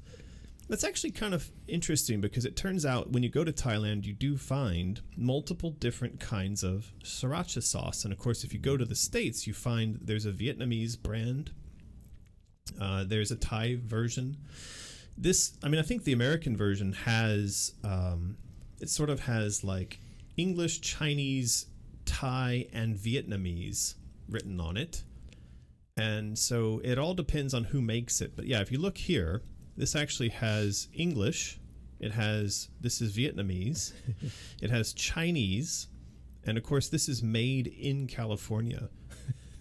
actually kind of interesting, because it turns out when you go to Thailand, you do find multiple different kinds of sriracha sauce. And of course, if you go to the States, you find there's a Vietnamese brand. There's a Thai version. I think the American version has, it sort of has like English, Chinese, Thai, and Vietnamese written on it. And so it all depends on who makes it. But yeah, if you look here, this actually has English. This is Vietnamese. It has Chinese. And of course, this is made in California.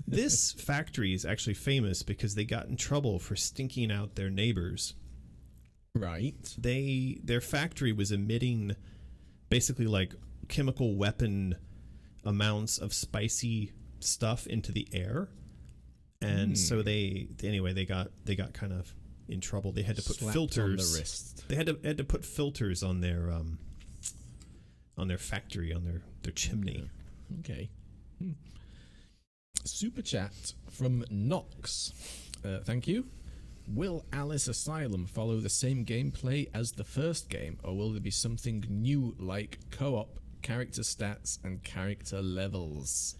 This factory is actually famous because they got in trouble for stinking out their neighbors. Right. Their factory was emitting basically like chemical weapon amounts of spicy stuff into the air. And so they got kind of in trouble. They had to put filters on the wrist. They had to put filters on their factory, on their chimney. Yeah. Okay. Super chat from Nox. Thank you. Will Alice Asylum follow the same gameplay as the first game, or will there be something new like co-op, character stats, and character levels?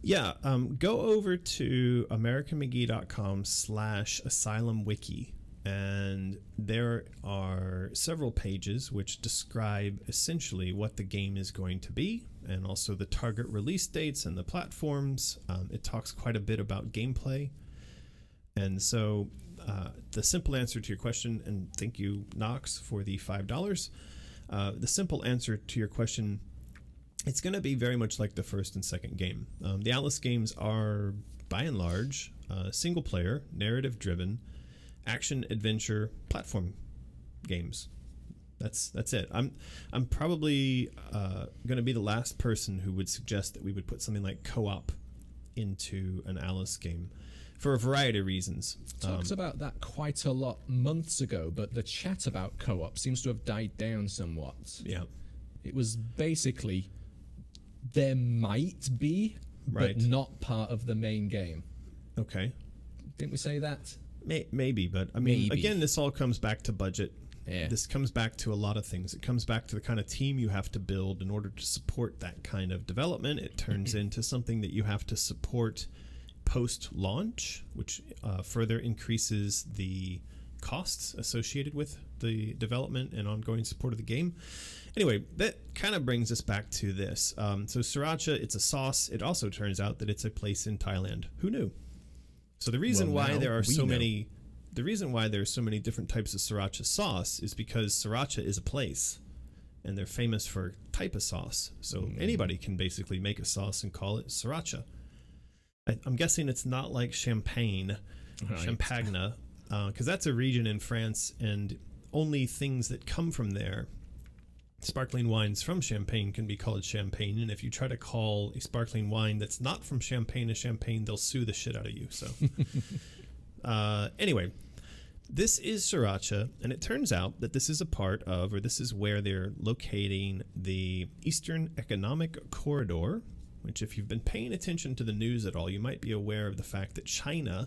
Yeah, go over to americanmcgee.com/asylumwiki, and there are several pages which describe essentially what the game is going to be, and also the target release dates and the platforms. It talks quite a bit about gameplay. And so the simple answer to your question, and thank you, Knox, for the $5. The simple answer to your question, it's going to be very much like the first and second game. The Alice games are, by and large, single player, narrative driven, action adventure platform games. That's it. I'm probably going to be the last person who would suggest that we would put something like co-op into an Alice game, for a variety of reasons. Talked about that quite a lot months ago, but the chat about co-op seems to have died down somewhat. Yeah. It was basically, there might be, right, but not part of the main game. Okay. Didn't we say that? Maybe, but I mean, again, this all comes back to budget. Yeah. This comes back to a lot of things. It comes back to the kind of team you have to build in order to support that kind of development. It turns into something that you have to support post-launch, which further increases the costs associated with the development and ongoing support of the game. Anyway, that kind of brings us back to this. So sriracha, it's a sauce. It also turns out that it's a place in Thailand. Who knew? So the reason why there are so many different types of sriracha sauce is because sriracha is a place, and they're famous for type of sauce. So anybody can basically make a sauce and call it sriracha. I'm guessing it's not like champagne, right, champagne, because that's a region in France, and only things that come from there, sparkling wines from Champagne, can be called champagne. And if you try to call a sparkling wine that's not from Champagne a champagne, they'll sue the shit out of you. So anyway, this is sriracha, and it turns out that this is a part of, or this is where they're locating the Eastern Economic Corridor, which, if you've been paying attention to the news at all, you might be aware of the fact that China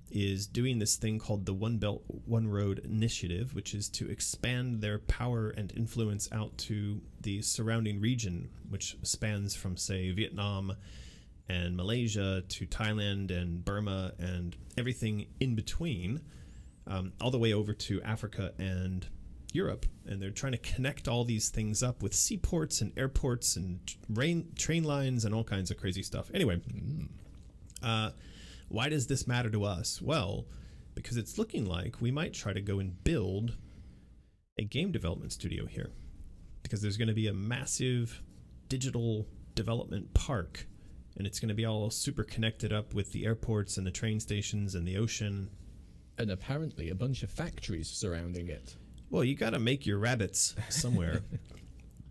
is doing this thing called the One Belt, One Road Initiative, which is to expand their power and influence out to the surrounding region, which spans from, say, Vietnam and Malaysia to Thailand and Burma and everything in between, all the way over to Africa and Europe. And they're trying to connect all these things up with seaports and airports and train lines and all kinds of crazy stuff. Anyway, Why does this matter to us? Well, because it's looking like we might try to go and build a game development studio here, because there's going to be a massive digital development park, and it's going to be all super connected up with the airports and the train stations and the ocean. And apparently a bunch of factories surrounding it. Well, you got to make your rabbits somewhere.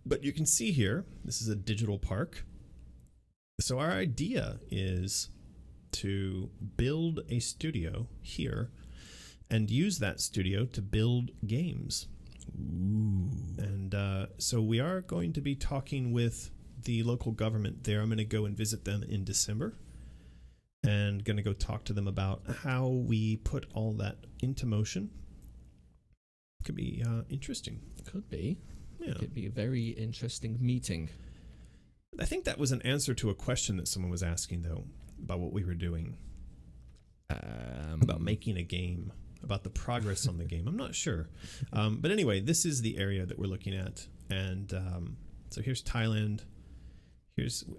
But you can see here, this is a digital park. So our idea is to build a studio here and use that studio to build games. Ooh. And so we are going to be talking with the local government there. I'm going to go and visit them in December and going to go talk to them about how we put all that into motion. Could be interesting. Could be. Yeah. Could be a very interesting meeting. I think that was an answer to a question that someone was asking, though, about what we were doing. About making a game, about the progress on the game. I'm not sure. But anyway, this is the area that we're looking at. And so here's Thailand.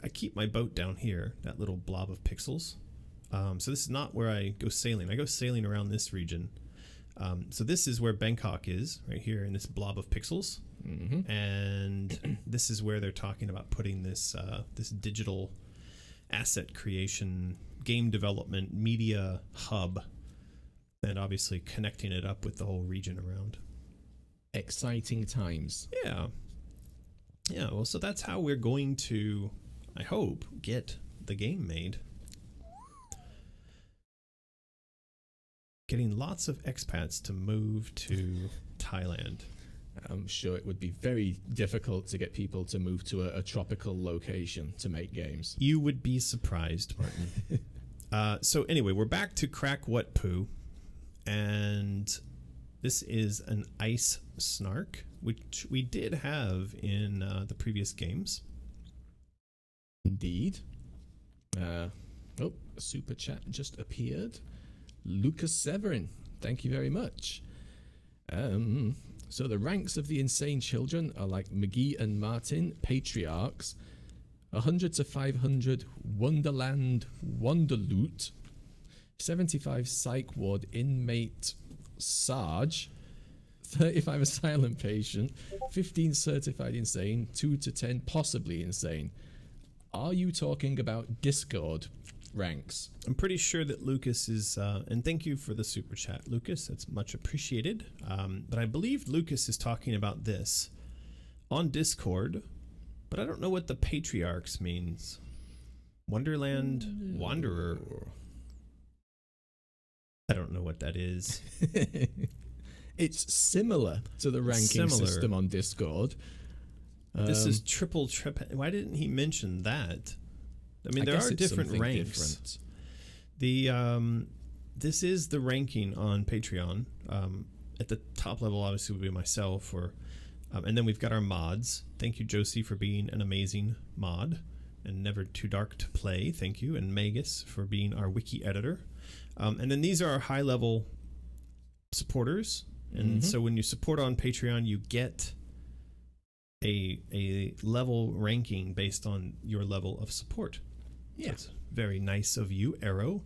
I keep my boat down here, that little blob of pixels. So this is not where I go sailing. I go sailing around this region. So this is where Bangkok is, right here in this blob of pixels. Mm-hmm. And this is where they're talking about putting this this digital asset creation, game development, media hub, and obviously connecting it up with the whole region around. Exciting times. Yeah. Yeah, well, so that's how we're going to, I hope, get the game made. Getting lots of expats to move to Thailand. I'm sure it would be very difficult to get people to move to a tropical location to make games. You would be surprised, Martin. So anyway, we're back to Crack What Poo. And this is an ice snark, which we did have in the previous games. Indeed. A super chat just appeared. Lucas Severin, thank you very much. So the ranks of the insane children are like McGee and Martin, patriarchs. 100 to 500, Wonderland, Wonderloot. 75 psych ward inmate Sarge. 35 asylum patient. 15 certified insane. 2 to 10 possibly insane. Are you talking about Discord ranks? I'm pretty sure that Lucas is, and thank you for the super chat, Lucas. That's much appreciated. But I believe Lucas is talking about this on Discord, but I don't know what the patriarchs means. Wonderland Wanderer. I don't know what that is. It's similar to the ranking system on Discord. This is triple trip. Why didn't he mention that? I mean, there are different ranks. Different. This is the ranking on Patreon. At the top level, obviously, would be myself, and then we've got our mods. Thank you, Josie, for being an amazing mod, and Never Too Dark to Play. Thank you, and Magus for being our wiki editor. And then these are our high level supporters, and so when you support on Patreon, you get a level ranking based on your level of support. Yeah, it's very nice of you, Arrow,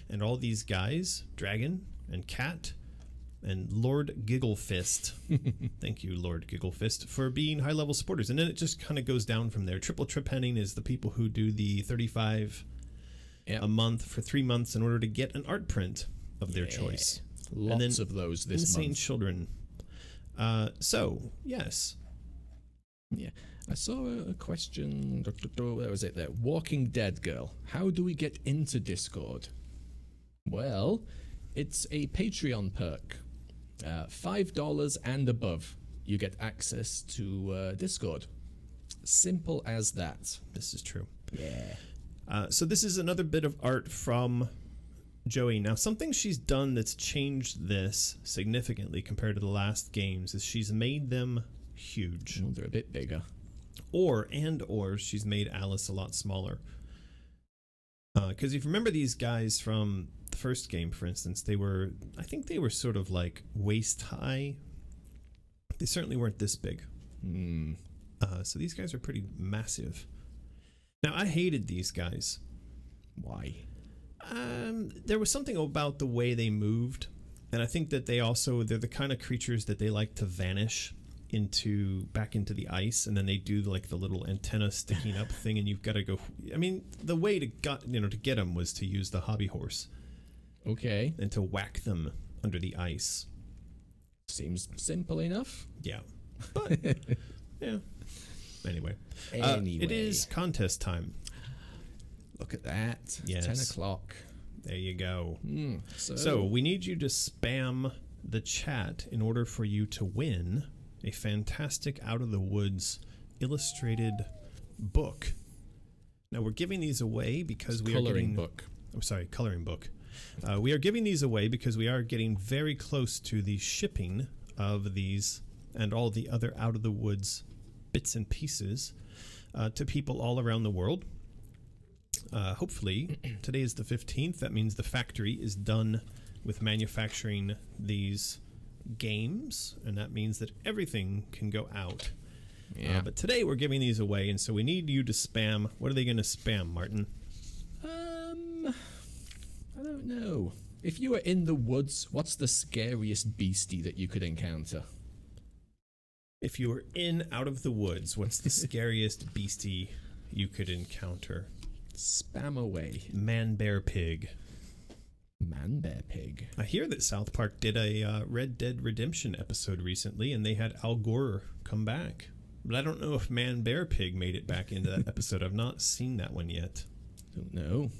and all these guys, Dragon and Cat and Lord Gigglefist. Thank you, Lord Gigglefist, for being high-level supporters. And then it just kind of goes down from there. Triple Trip Henning is the people who do the $35 a month for 3 months in order to get an art print of their choice. Lots of those this Insane month. Children. So, yes. Yeah. I saw a question. Where was it there? Walking Dead Girl. How do we get into Discord? Well, it's a Patreon perk. $5 and above, you get access to Discord. Simple as that. This is true. Yeah. So this is another bit of art from Joey. Now, something she's done that's changed this significantly compared to the last games is she's made them huge. Well, they're a bit bigger. Or she's made Alice a lot smaller. Because if you remember these guys from the first game, for instance, I think they were sort of like waist high. They certainly weren't this big. So these guys are pretty massive. Now, I hated these guys. Why? There was something about the way they moved, and I think that they're the kind of creatures that they like to vanish back into the ice, and then they do like the little antenna sticking up thing, and you've got to go. I mean, the way to get them was to use the hobby horse, Okay. and to whack them under the ice. Seems simple enough. Yeah, but yeah. Anyway, it is contest time. Look at that. Yes. 10 o'clock. There you go. So we need you to spam the chat in order for you to win a fantastic Out of the Woods illustrated book. Now we're giving these away because coloring book. We are giving these away because we are getting very close to the shipping of these and all the other Out of the Woods bits and pieces to people all around the world. Hopefully, today is the 15th. That means the factory is done with manufacturing these games, and that means that everything can go out. Yeah. But today we're giving these away, and so we need you to spam. What are they going to spam, Martin? I don't know. If you were in the woods, what's the scariest beastie that you could encounter? If you were out of the woods, what's the scariest beastie you could encounter? Spam away. Man, bear, pig. Man, bear, pig. I hear that South Park did a Red Dead Redemption episode recently, and they had Al Gore come back. But I don't know if Man, bear, pig made it back into that episode. I've not seen that one yet. Don't know.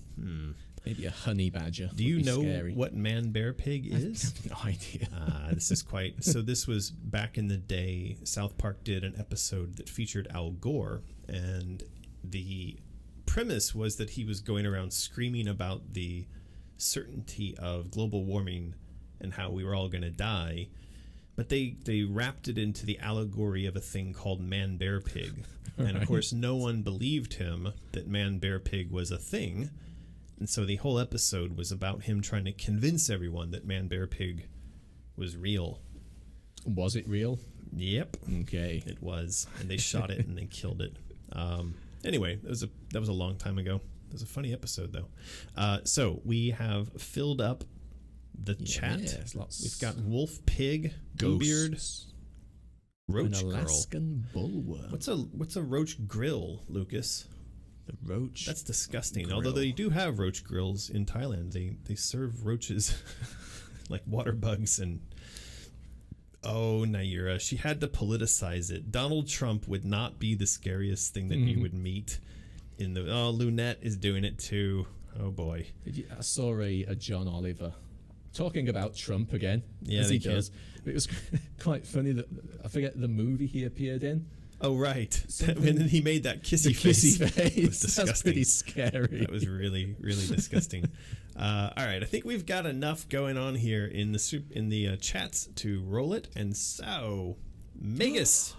Maybe a honey badger. Do you know what Man, bear, pig is? I have no idea. This is quite... So this was back in the day. South Park did an episode that featured Al Gore, and the premise was that he was going around screaming about the certainty of global warming and how we were all going to die, but they wrapped it into the allegory of a thing called Man Bear Pig. And of course no one believed him that Man Bear Pig was a thing, and so the whole episode was about him trying to convince everyone that Man Bear Pig was real. Was it real? Yep. Okay. It was, and they shot it and they killed it. Anyway, that was a long time ago. It was a funny episode, though. So we have filled up the chat. We've got Wolf Pig, Gobeard, Roach An Girl. Alaskan bullworm. What's a roach grill, Lucas? The roach. That's disgusting. grill. Although they do have roach grills in Thailand. They serve roaches like water bugs and... Oh, Naira, she had to politicize it. Donald Trump would not be the scariest thing that you would meet in the... Oh, Lunette is doing it too. Oh, boy. I saw a John Oliver talking about Trump again, as he does. It was quite funny that... I forget the movie he appeared in. Oh, right. When he made that kissy face. It was disgusting. That's pretty scary. That was really, really disgusting. All right, I think we've got enough going on here in the chats to roll it. And so, Magus,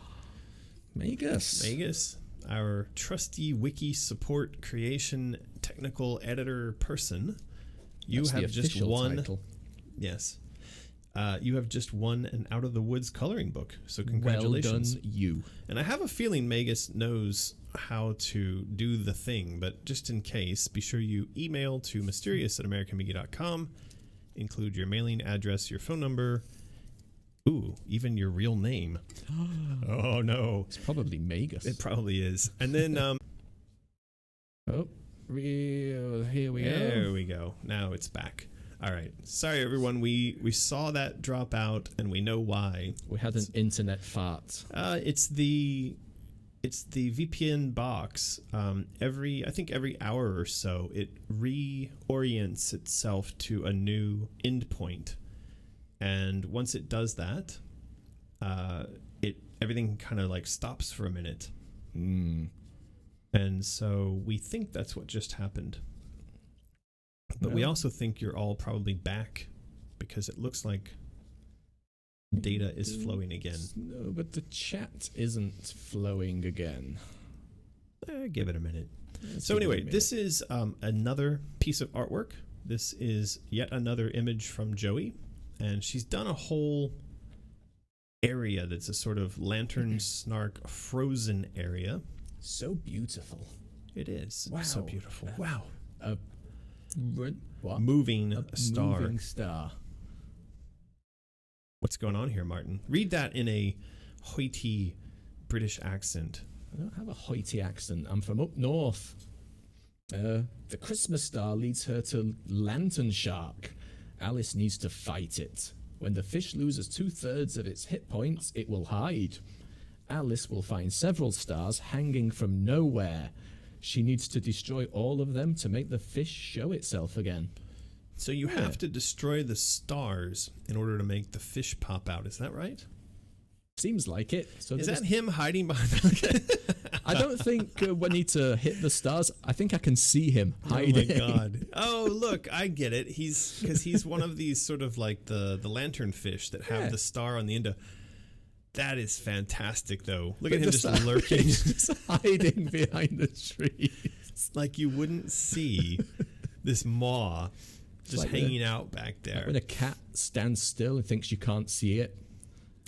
our trusty wiki support creation technical editor person, you have just won. Title. Yes. You have just won an Out of the Woods coloring book, so congratulations. Well done, you. And I have a feeling Magus knows how to do the thing, but just in case, be sure you email to mysterious@americanmedia.com, include your mailing address, your phone number, even your real name. Oh, no. It's probably Magus. It probably is. And then... here we go. There we go. Now it's back. All right. Sorry, everyone. We saw that drop out, and we know why. We had an internet fart. It's the VPN box. Every hour or so, it reorients itself to a new endpoint, and once it does that, everything kind of like stops for a minute. And so we think that's what just happened. But we also think you're all probably back because it looks like data is flowing again. No, but the chat isn't flowing again. Give it a minute. So anyway, this is another piece of artwork. This is yet another image from Joey, and she's done a whole area that's a sort of lantern snark frozen area. So beautiful. It is. Wow. So beautiful. Wow. What? Moving star. Moving star. What's going on here, Martin? Read that in a hoity British accent. I don't have a hoity accent. I'm from up north. The Christmas star leads her to Lantern Shark. Alice needs to fight it. When the fish loses 2/3 of its hit points, it will hide. Alice will find several stars hanging from nowhere. She needs to destroy all of them to make the fish show itself again. So you have to destroy the stars in order to make the fish pop out. Is that right? Seems like it. So is that him hiding behind the... I don't think we need to hit the stars. I think I can see him hiding. Oh my god. Oh, look, I get it. He's one of these sort of like the lantern fish that have the star on the end of... That is fantastic, though. Look at him just lurking. Just hiding behind the trees. Like you wouldn't see this maw just like hanging out back there. Like when a cat stands still and thinks you can't see it.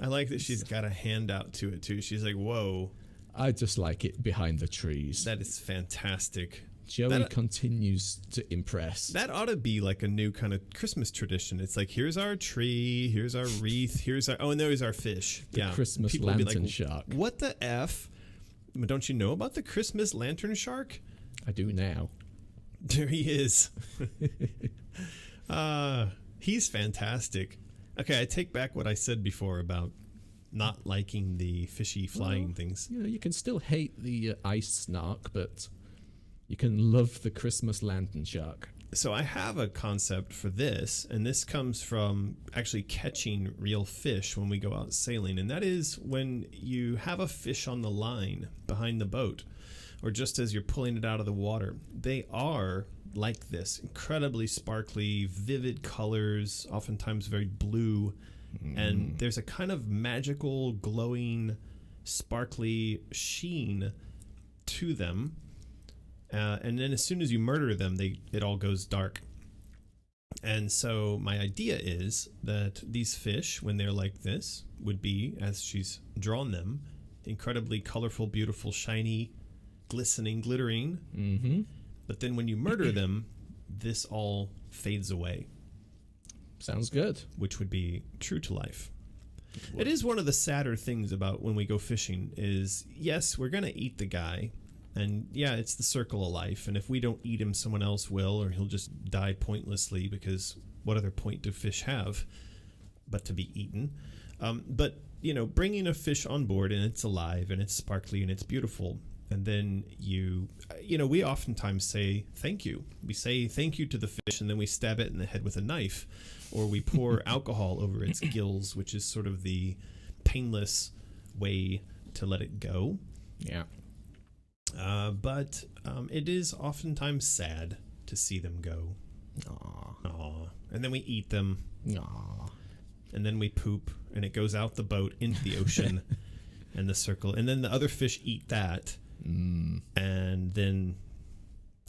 I like that she's got a hand out to it, too. She's like, whoa. I just like it behind the trees. That is fantastic. Joey continues to impress. That ought to be like a new kind of Christmas tradition. It's like, here's our tree, here's our wreath, here's our... Oh, and there's our fish. The Christmas lantern shark. What the F? Don't you know about the Christmas lantern shark? I do now. There he is. He's fantastic. Okay, I take back what I said before about not liking the fishy flying things. You know, you can still hate the ice snark, but you can love the Christmas lantern shark. So I have a concept for this, and this comes from actually catching real fish when we go out sailing, and that is when you have a fish on the line behind the boat, or just as you're pulling it out of the water. They are like this, incredibly sparkly, vivid colors, oftentimes very blue, and there's a kind of magical, glowing, sparkly sheen to them. And then as soon as you murder them, it all goes dark. And so my idea is that these fish, when they're like this, would be, as she's drawn them, incredibly colorful, beautiful, shiny, glistening, glittering. Mm-hmm. But then when you murder them, this all fades away. Sounds good. Which would be true to life. It is one of the sadder things about when we go fishing is, yes, we're going to eat the guy. And yeah, it's the circle of life. And if we don't eat him, someone else will, or he'll just die pointlessly, because what other point do fish have but to be eaten? But, you know, bringing a fish on board and it's alive and it's sparkly and it's beautiful. And then we oftentimes say thank you. We say thank you to the fish, and then we stab it in the head with a knife, or we pour alcohol over its gills, which is sort of the painless way to let it go. Yeah. But it is oftentimes sad to see them go. Aww. And then we eat them. Aww. And then we poop, and it goes out the boat into the ocean and the circle. And then the other fish eat that. And then,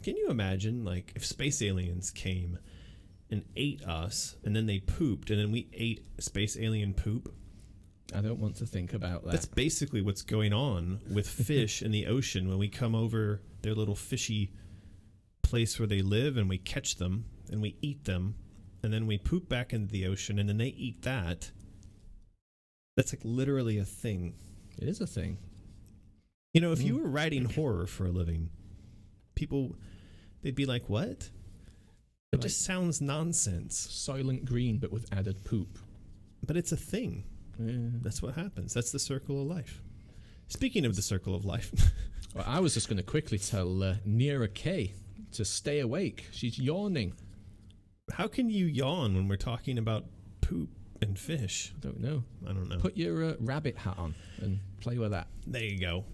can you imagine, like, if space aliens came and ate us, and then they pooped, and then we ate space alien poop? I don't want to think about that. That's basically what's going on with fish in the ocean when we come over their little fishy place where they live, and we catch them, and we eat them, and then we poop back into the ocean, and then they eat that. That's like literally a thing. It is a thing. You know, if you were writing horror for a living, people, they'd be like, what? It just sounds nonsense. Soylent Green, but with added poop. But it's a thing. Yeah. That's what happens. That's the circle of life. Speaking of the circle of life. Well, I was just going to quickly tell Nira K to stay awake. She's yawning. How can you yawn when we're talking about poop and fish? I don't know. Put your rabbit hat on and play with that. There you go.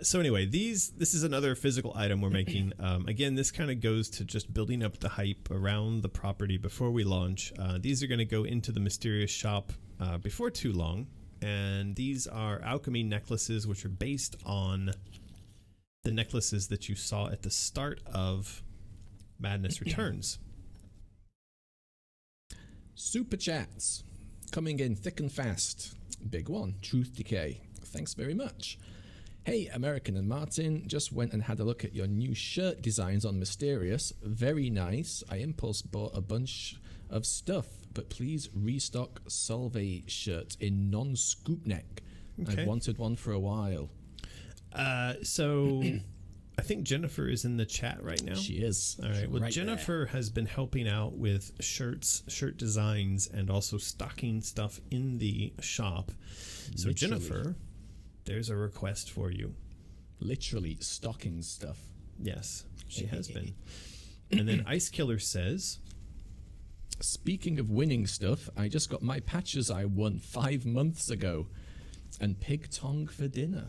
So anyway, this is another physical item we're making. Again, this kind of goes to just building up the hype around the property before we launch. These are going to go into the mysterious shop before too long. And these are alchemy necklaces, which are based on the necklaces that you saw at the start of Madness Returns. Super chats coming in thick and fast. Big one, Truth Decay. Thanks very much. Hey, American and Martin, just went and had a look at your new shirt designs on Mysterious. Very nice. I impulse bought a bunch of stuff, but please restock Solvay shirts in non-scoop neck. Okay. I've wanted one for a while. So I think Jennifer is in the chat right now. She is. All right. Well, right Jennifer has been helping out with shirt designs, and also stocking stuff in the shop. So Literally. Jennifer, there's a request for you. Literally stocking stuff. Yes, she has been. And then Ice Killer says, Speaking of winning stuff, I just got my patches I won 5 months ago. And pig tongue for dinner.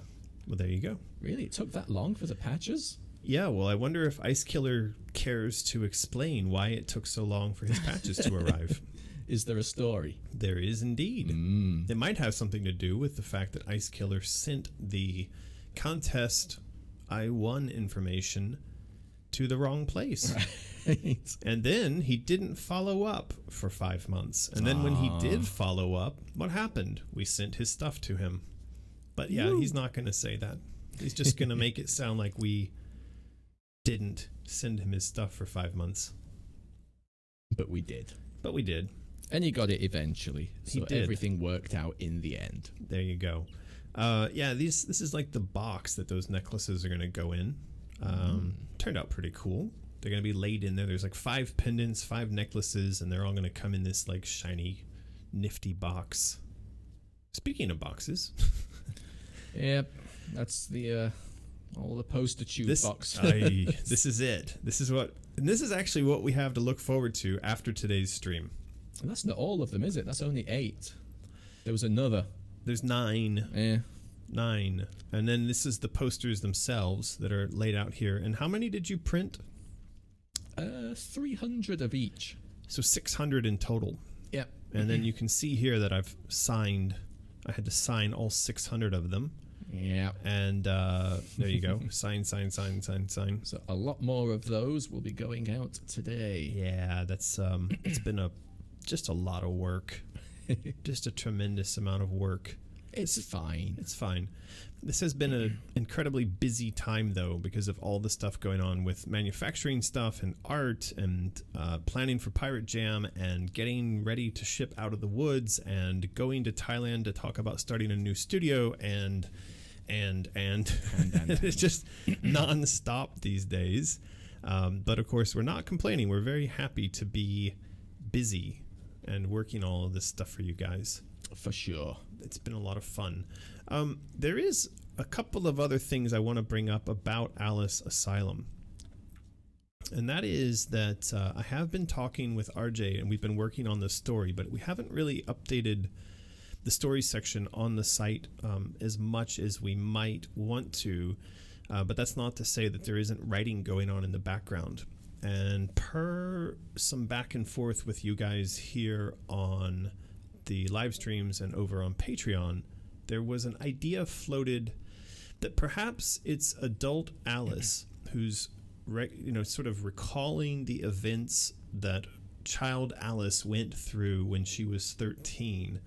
well, there you go. Really? It took that long for the patches? Yeah, well, I wonder if Ice Killer cares to explain why it took so long for his patches to arrive. Is there a story? There is indeed. It might have something to do with the fact that Ice Killer sent the contest I won information to the wrong place. Right. And then he didn't follow up for 5 months. And then when he did follow up, what happened? We sent his stuff to him. But yeah, he's not going to say that. He's just going to make it sound like we didn't send him his stuff for 5 months. But we did. But we did. And he got it eventually. He So did. everything worked out in the end. There you go. Yeah, this is like the box that those necklaces are going to go in. Turned out pretty cool. They're going to be laid in there. There's like 5 pendants, 5 necklaces, and they're all going to come in this like shiny, nifty box. Speaking of boxes, Yep. That's the all the poster tube box. This is it. This is actually what we have to look forward to after today's stream. And that's not all of them, is it? That's only 8. There was another. There's 9. Yeah. 9. And then this is the posters themselves that are laid out here. And how many did you print? 300 of each. So 600 in total. Yep. And then you can see here that I had to sign all 600 of them. Yeah. And there you go. Sign. So a lot more of those will be going out today. Yeah, that's it's been just a lot of work. Just a tremendous amount of work. It's fine. It's fine. This has been an incredibly busy time, though, because of all the stuff going on with manufacturing stuff and art and planning for Pirate Jam and getting ready to ship out of the woods and going to Thailand to talk about starting a new studio and it's just non-stop these days. But of course, we're not complaining. We're very happy to be busy and working all of this stuff for you guys. For sure. It's been a lot of fun. There is a couple of other things I want to bring up about Alice Asylum. And that is that I have been talking with RJ and we've been working on this story, but we haven't really updated the story section on the site as much as we might want to. But that's not to say that there isn't writing going on in the background. And per some back and forth with you guys here on the live streams and over on Patreon, there was an idea floated that perhaps it's adult Alice who's sort of recalling the events that child Alice went through when she was 13.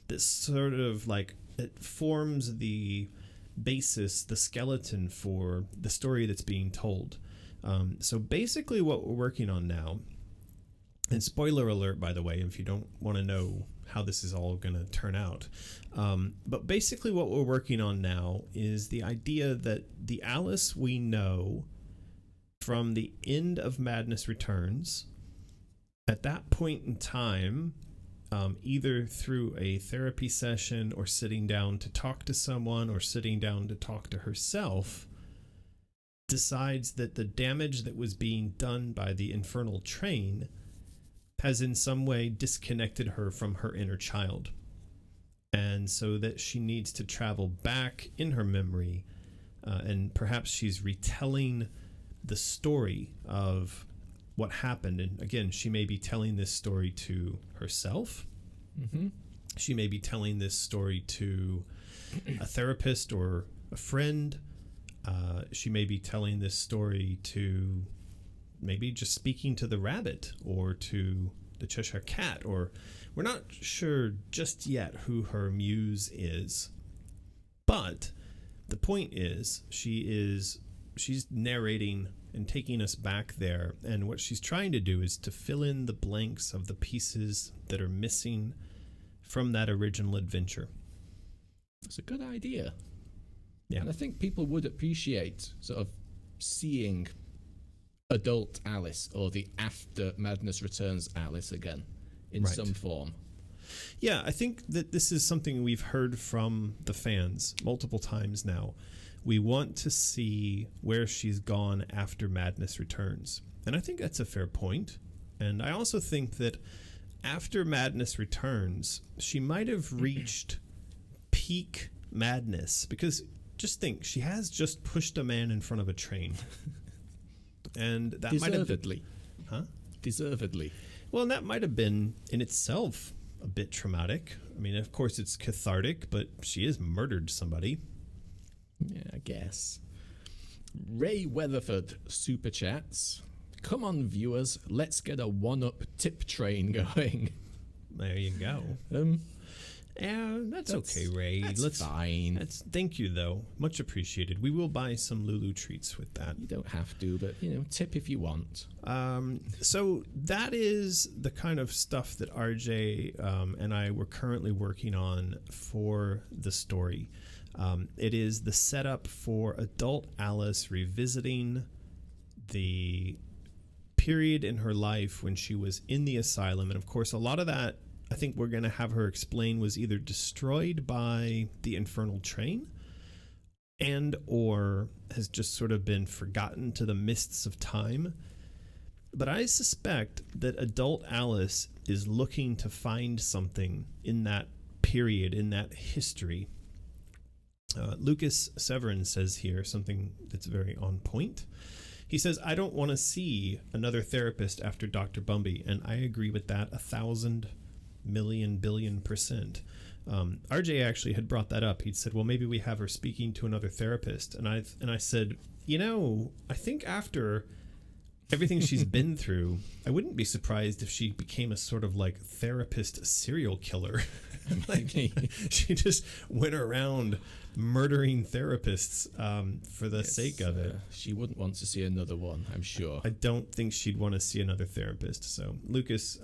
That sort of like it forms the basis, the skeleton for the story that's being told. So basically what we're working on now, and spoiler alert, by the way, if you don't want to know how this is all going to turn out. But basically what we're working on now is the idea that the Alice we know from the end of Madness Returns, at that point in time, either through a therapy session or sitting down to talk to someone or sitting down to talk to herself, decides that the damage that was being done by the infernal train has in some way disconnected her from her inner child. And so that she needs to travel back in her memory, and perhaps she's retelling the story of what happened. And again, she may be telling this story to herself. Mm-hmm. She may be telling this story to a therapist or a friend. She may be telling this story to maybe just speaking to the rabbit or to the Cheshire Cat, or we're not sure just yet who her muse is. But the point is she's narrating and taking us back there, and what she's trying to do is to fill in the blanks of the pieces that are missing from that original adventure. It's a good idea. Yeah. And I think people would appreciate sort of seeing adult Alice, or the After Madness Returns Alice again in some form. Yeah, I think that this is something we've heard from the fans multiple times now. We want to see where she's gone after Madness Returns. And I think that's a fair point. And I also think that after Madness Returns, she might have reached peak madness. Because just think, she has just pushed a man in front of a train. And that might have been... Huh? Deservedly. Well, and that might have been in itself a bit traumatic. I mean, of course, it's cathartic, but she has murdered somebody. Yeah, I guess. Ray Weatherford super chats. Come on, viewers, let's get a one-up tip train going. There you go. Yeah, that's okay, Ray. That's fine. Thank you, though. Much appreciated. We will buy some Lulu treats with that. You don't have to, but, tip if you want. So that is the kind of stuff that RJ and I were currently working on for the story. It is the setup for adult Alice revisiting the period in her life when she was in the asylum. And, of course, a lot of that, I think we're going to have her explain, was either destroyed by the infernal train and or has just sort of been forgotten to the mists of time. But I suspect that adult Alice is looking to find something in that period, in that history. Lucas Severin says here something that's very on point. He says, I don't want to see another therapist after Dr. Bumby, and I agree with that 1,000,000,000,000,000%. RJ actually had brought that up. He'd said, well, maybe we have her speaking to another therapist. And I said, I think after everything she's been through, I wouldn't be surprised if she became a sort of like therapist serial killer. Like she just went around murdering therapists for the sake of it. She wouldn't want to see another one, I'm sure. I don't think she'd want to see another therapist. So, Lucas,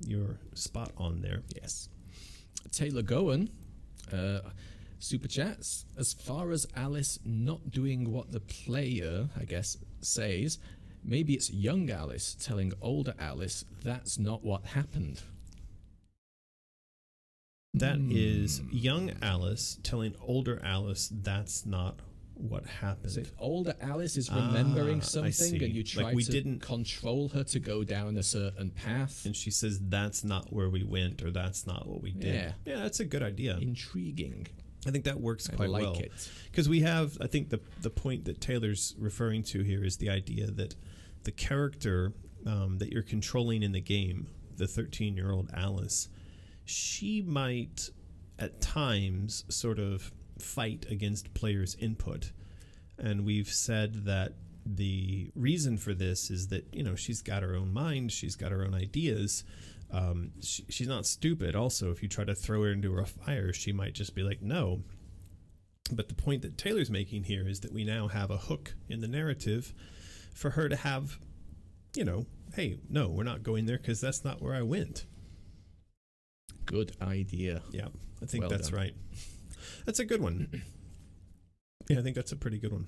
you're spot on there. Yes. Taylor Gowan, super chats. As far as Alice not doing what the player, I guess, says, maybe it's young Alice telling older Alice that's not what happened. That is young Alice telling older Alice that's not what happened. So if older Alice is remembering something and you try we to didn't control her to go down a certain path. And she says that's not where we went, or that's not what we did. Yeah, that's a good idea. Intriguing. I think that works quite well. I like it. Because we have, I think the point that Taylor's referring to here is the idea that the character that you're controlling in the game, the 13-year-old Alice, she might at times sort of fight against players' input. And we've said that the reason for this is that, she's got her own mind, she's got her own ideas. She's not stupid. Also, if you try to throw her into a fire, she might just be like, no. But the point that Taylor's making here is that we now have a hook in the narrative for her to have, hey, no, we're not going there because that's not where I went. Good idea. Yeah, I think that's done. Right. That's a good one. Yeah, I think that's a pretty good one.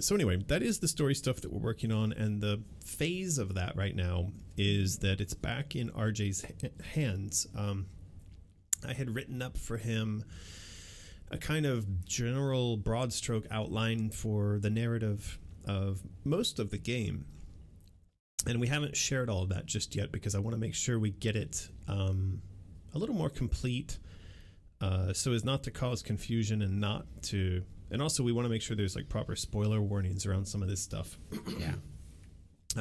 So anyway, that is the story stuff that we're working on, and the phase of that right now is that it's back in RJ's hands. I had written up for him a kind of general broad stroke outline for the narrative of most of the game. And we haven't shared all of that just yet because I want to make sure we get it a little more complete so as not to cause confusion and also we want to make sure there's like proper spoiler warnings around some of this stuff. Yeah.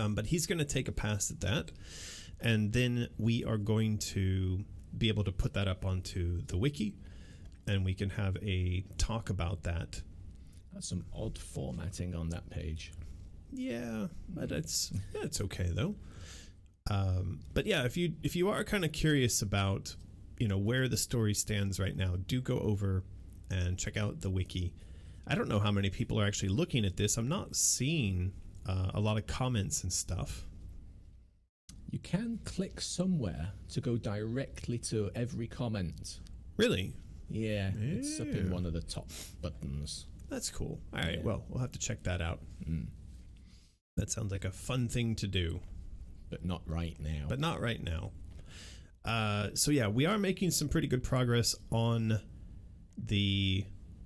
But he's going to take a pass at that. And then we are going to be able to put that up onto the wiki and we can have a talk about that. That's some odd formatting on that page. Yeah, but it's okay though. But yeah, if you are kind of curious about where the story stands right now, do go over and check out the wiki I don't know how many people are actually looking at this. I'm not seeing a lot of comments and stuff. You can click somewhere to go directly to every comment. Really? Yeah, it's up in one of the top buttons. That's cool. All right, well, we'll have to check that out. That sounds like a fun thing to do. But not right now. But not right now. So yeah, we are making some pretty good progress on the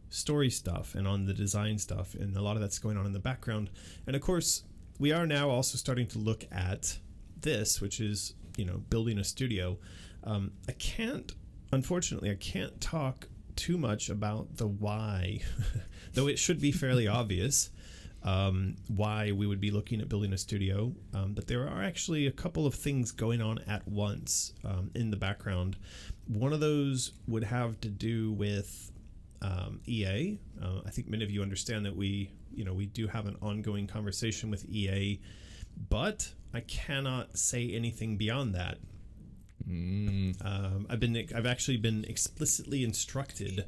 story stuff and on the design stuff, and a lot of that's going on in the background. And of course, we are now also starting to look at this, which is, building a studio. Unfortunately, I can't talk too much about the why, though it should be fairly obvious why we would be looking at building a studio. But there are actually a couple of things going on at once in the background. One of those would have to do with EA. I think many of you understand that we do have an ongoing conversation with EA, but I cannot say anything beyond that. I've actually been explicitly instructed,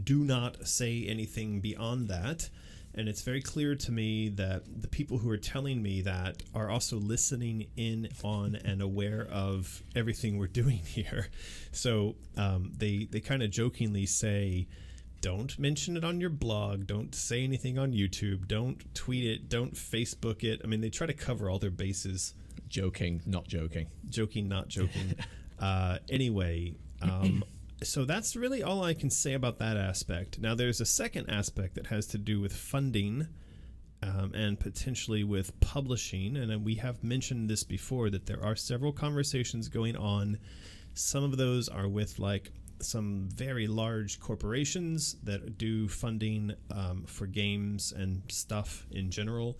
do not say anything beyond that. And it's very clear to me that the people who are telling me that are also listening in on and aware of everything we're doing here. So they kind of jokingly say, don't mention it on your blog, don't say anything on YouTube, don't tweet it, don't Facebook it. I mean, they try to cover all their bases. Joking, not joking. Joking, not joking. Anyway, so that's really all I can say about that aspect. Now, there's a second aspect that has to do with funding and potentially with publishing. And we have mentioned this before, that there are several conversations going on. Some of those are with some very large corporations that do funding for games and stuff in general,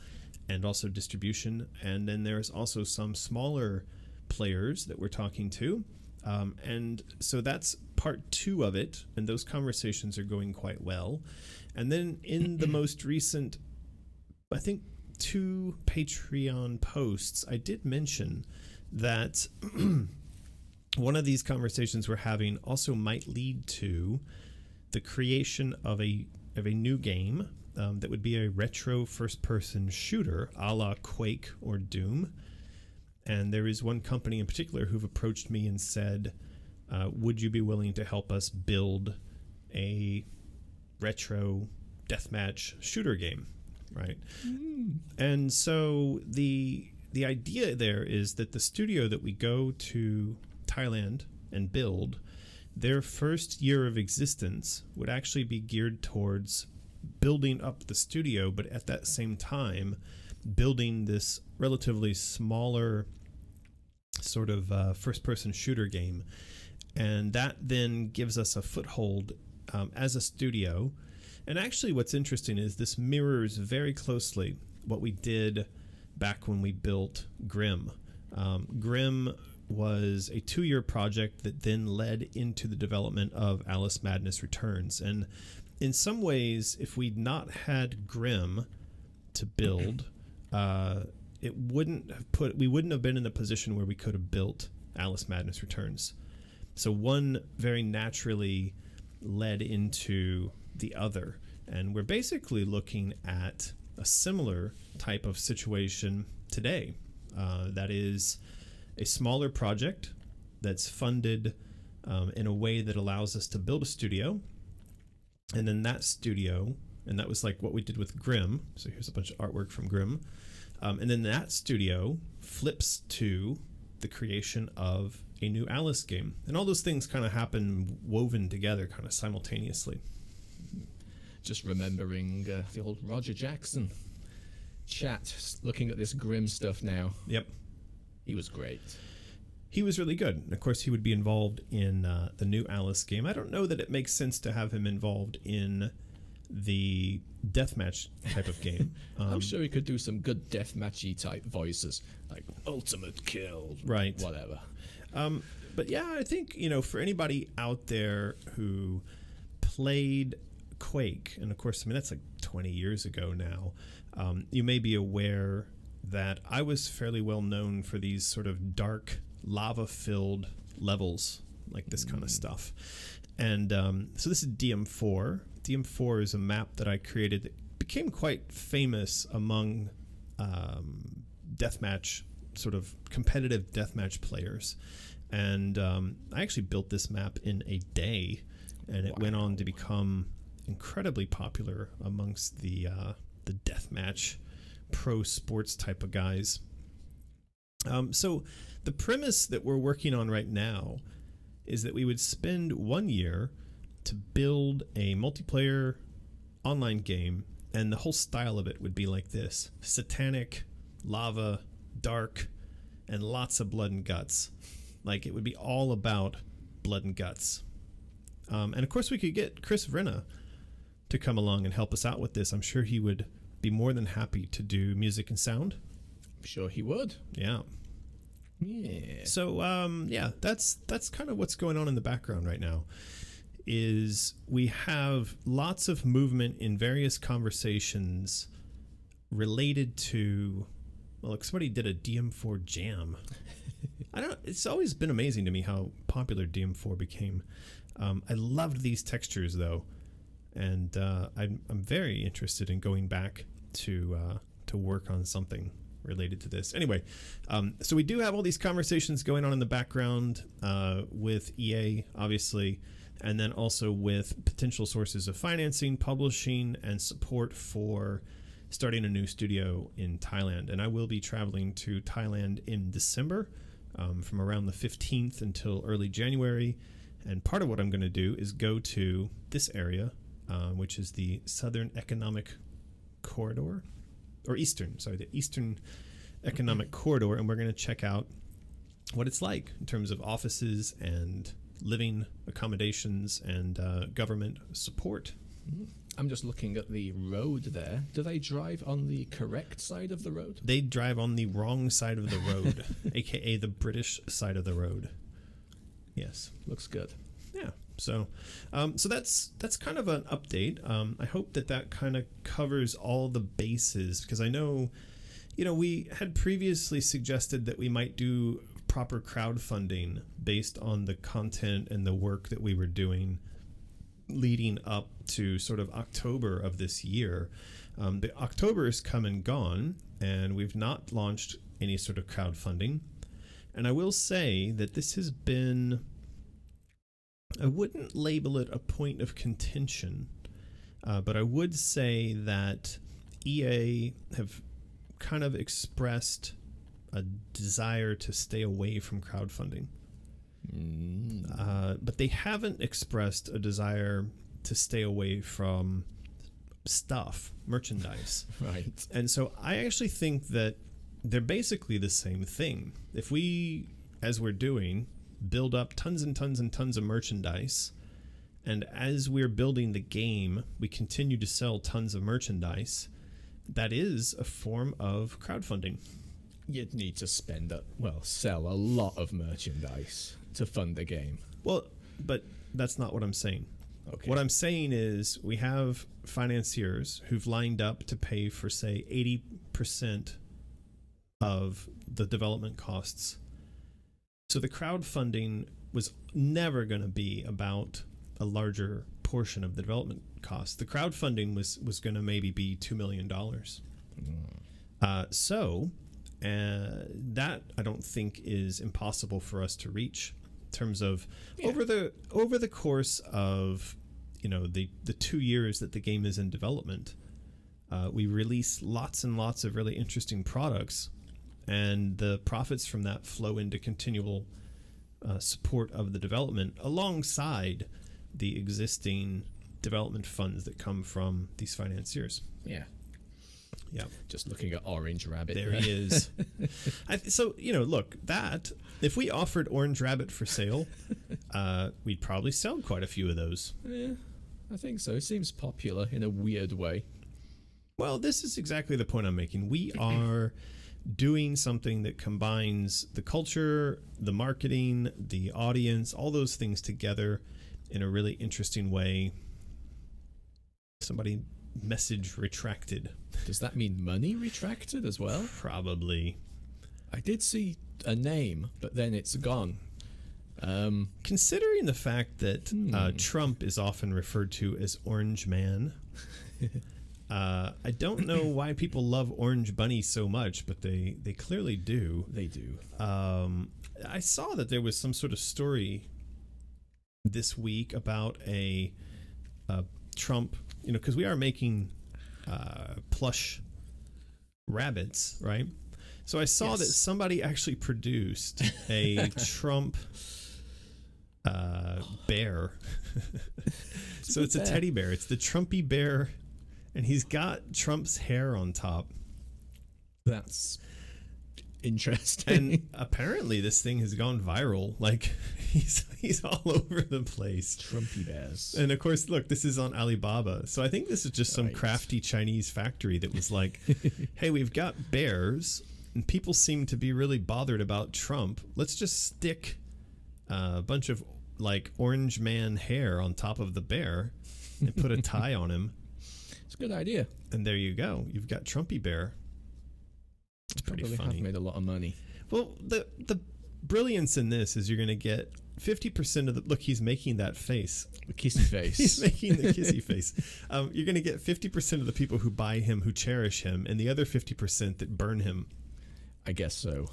and also distribution. And then there's also some smaller players that we're talking to. And so that's part 2 of it, and those conversations are going quite well. And then in the most recent, I think, 2 Patreon posts, I did mention that one of these conversations we're having also might lead to the creation of a new game that would be a retro first-person shooter a la Quake or Doom. And there is one company in particular who've approached me and said, would you be willing to help us build a retro deathmatch shooter game, right? And so the idea there is that the studio that we go to Thailand and build, their first year of existence would actually be geared towards building up the studio, but at that same time building this relatively smaller sort of first-person shooter game. And that then gives us a foothold as a studio. And actually what's interesting is this mirrors very closely what we did back when we built Grimm. Grimm was a 2-year project that then led into the development of Alice Madness Returns. And in some ways, if we'd not had Grimm to build, we wouldn't have been in a position where we could have built Alice Madness Returns. So one very naturally led into the other. And we're basically looking at a similar type of situation today. That is a smaller project that's funded in a way that allows us to build a studio. And then that studio, and that was like what we did with Grimm. So here's a bunch of artwork from Grimm. And then that studio flips to the creation of a new Alice game. And all those things kind of happen woven together kind of simultaneously. Just remembering the old Roger Jackson chat, looking at this Grimm stuff now. Yep. He was great. He was really good. And of course, he would be involved in the new Alice game. I don't know that it makes sense to have him involved in the deathmatch type of game. I'm sure he could do some good deathmatchy type voices, like ultimate kill, right? Whatever. But yeah, I think, for anybody out there who played Quake, and of course, I mean, that's like 20 years ago now, you may be aware that I was fairly well known for these sort of dark, lava-filled levels like this kind of stuff. And so this is DM4. DM4 is a map that I created that became quite famous among deathmatch, sort of competitive deathmatch players. And I actually built this map in a day, and it went on to become incredibly popular amongst the deathmatch pro sports type of guys. So the premise that we're working on right now is that we would spend 1 year to build a multiplayer online game, and the whole style of it would be like this: satanic, lava, dark, and lots of blood and guts. Like, it would be all about blood and guts. And of course we could get Chris Vrenna to come along and help us out with this. I'm sure he would be more than happy to do music and sound. I'm sure he would. Yeah. So that's kind of what's going on in the background right now. Is we have lots of movement in various conversations related to, well, like somebody did a DM4 jam. It's always been amazing to me how popular DM4 became. I loved these textures though, and I'm very interested in going back to work on something related to this. Anyway, so we do have all these conversations going on in the background with EA, obviously, and then also with potential sources of financing, publishing, and support for starting a new studio in Thailand. And I will be traveling to Thailand in December, from around the 15th until early January. And part of what I'm going to do is go to this area, which is the Southern Economic Corridor, or the Eastern Economic Corridor, and we're going to check out what it's like in terms of offices and living accommodations and government support. I'm just looking at the road there. Do they drive on the correct side of the road? They drive on the wrong side of the road, aka the British side of the road. Yes. Looks good. Yeah. So that's kind of an update. I hope that kind of covers all the bases, because I know, we had previously suggested that we might do proper crowdfunding based on the content and the work that we were doing leading up to sort of October of this year. The October has come and gone, and we've not launched any sort of crowdfunding. And I will say that this has been, I wouldn't label it a point of contention, but I would say that EA have kind of expressed a desire to stay away from crowdfunding. But they haven't expressed a desire to stay away from merchandise. Right. And so I actually think that they're basically the same thing. If we, as we're doing, build up tons and tons and tons of merchandise, and as we're building the game, we continue to sell tons of merchandise, that is a form of crowdfunding. You'd need to sell a lot of merchandise to fund the game. Well, but that's not what I'm saying. Okay. What I'm saying is we have financiers who've lined up to pay for, say, 80% of the development costs. So the crowdfunding was never going to be about a larger portion of the development costs. The crowdfunding was going to maybe be $2 million. That I don't think is impossible for us to reach in terms of over the course of the 2 years that the game is in development. We release lots and lots of really interesting products, and the profits from that flow into continual support of the development alongside the existing development funds that come from these financiers. Yeah. Yeah. Just looking at Orange Rabbit. There he is. So, look, if we offered Orange Rabbit for sale, we'd probably sell quite a few of those. Yeah, I think so. It seems popular in a weird way. Well, this is exactly the point I'm making. We are doing something that combines the culture, the marketing, the audience, all those things together in a really interesting way. Somebody message retracted. Does that mean money retracted as well? Probably. I did see a name, but then it's gone. Considering the fact that Trump is often referred to as Orange Man, I don't know why people love Orange Bunny so much, but they clearly do. They do. I saw that there was some sort of story this week about a Trump, because we are making plush rabbits, right? So I saw that somebody actually produced a Trump bear. So it's a teddy bear. It's the Trumpy bear, and he's got Trump's hair on top. That's interesting. And apparently this thing has gone viral. Like, he's all over the place. Trumpy bears. And of course, look, this is on Alibaba. So I think this is just some crafty Chinese factory that was like, hey, we've got bears, and people seem to be really bothered about Trump. Let's just stick a bunch of like Orange Man hair on top of the bear and put a tie on him. It's a good idea. And there you go. You've got Trumpy Bear. It's pretty funny. Have made a lot of money. Well, the brilliance in this is you're going to get 50% of the... Look, he's making that face. The kissy face. He's making the kissy face. You're going to get 50% of the people who buy him, who cherish him, and the other 50% that burn him. I guess so.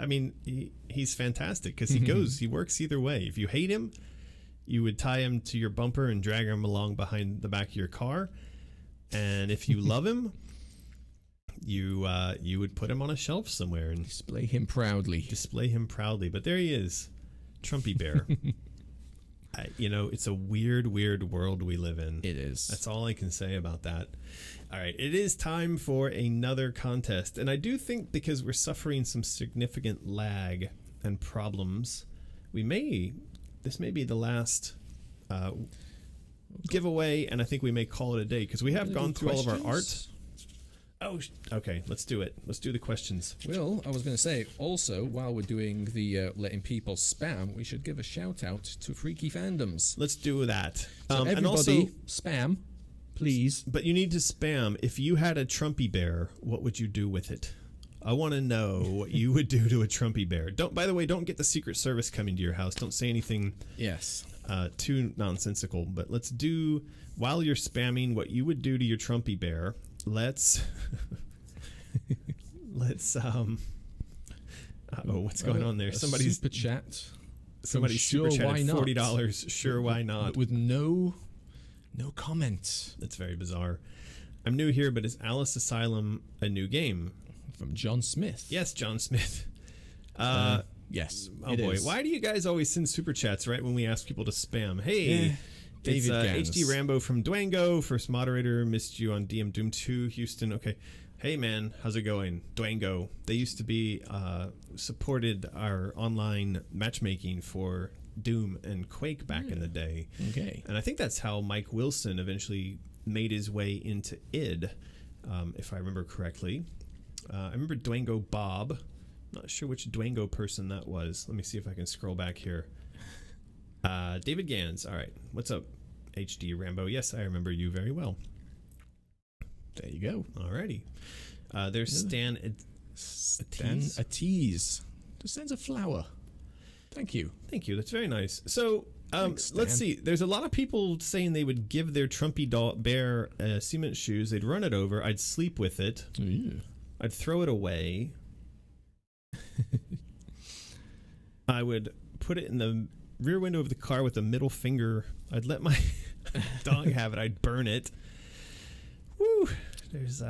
I mean, he's fantastic because he works either way. If you hate him, you would tie him to your bumper and drag him along behind the back of your car. And if you love him, you would put him on a shelf somewhere and display him proudly. But there he is, Trumpy Bear. It's a weird world we live in. It is. That's all I can say about that. All right, it is time for another contest. And I do think because we're suffering some significant lag and problems, this may be the last giveaway, and I think we may call it a day because we have gone through all of our art. Oh, okay, let's do it. Let's do the questions. Well, I was going to say, also, while we're doing the letting people spam, we should give a shout out to Freaky Fandoms. Let's do that. So everybody, and also, spam, please. But you need to spam. If you had a Trumpy bear, what would you do with it? I want to know what you would do to a Trumpy bear. By the way, don't get the Secret Service coming to your house. Don't say anything too nonsensical. But let's do, while you're spamming, what you would do to your Trumpy bear. Let's what's going on there? Somebody's super chat. Somebody's super chatted $40. Sure, why not? With no comment. That's very bizarre. I'm new here, but is Alice Asylum a new game? From John Smith. Yes, John Smith. Yes. Oh boy, why do you guys always send super chats right when we ask people to spam? Hey. It's HD Rambo from Dwango, first moderator, missed you on DM Doom 2, Houston. Okay. Hey, man, how's it going? Dwango. They used to be, supported our online matchmaking for Doom and Quake back in the day. Okay. And I think that's how Mike Wilson eventually made his way into id, if I remember correctly. I remember Dwango Bob. Not sure which Dwango person that was. Let me see if I can scroll back here. David Gans. All right. What's up, HD Rambo? Yes, I remember you very well. There you go. Alrighty. There's Stan Atiz. Just sends a flower. Thank you. Thank you. That's very nice. So, Thanks, let's see. There's a lot of people saying they would give their Trumpy bear cement shoes. They'd run it over. I'd sleep with it. Ew. I'd throw it away. I would put it in the rear window of the car with a middle finger. I'd let my dog have it. I'd burn it. Woo! There's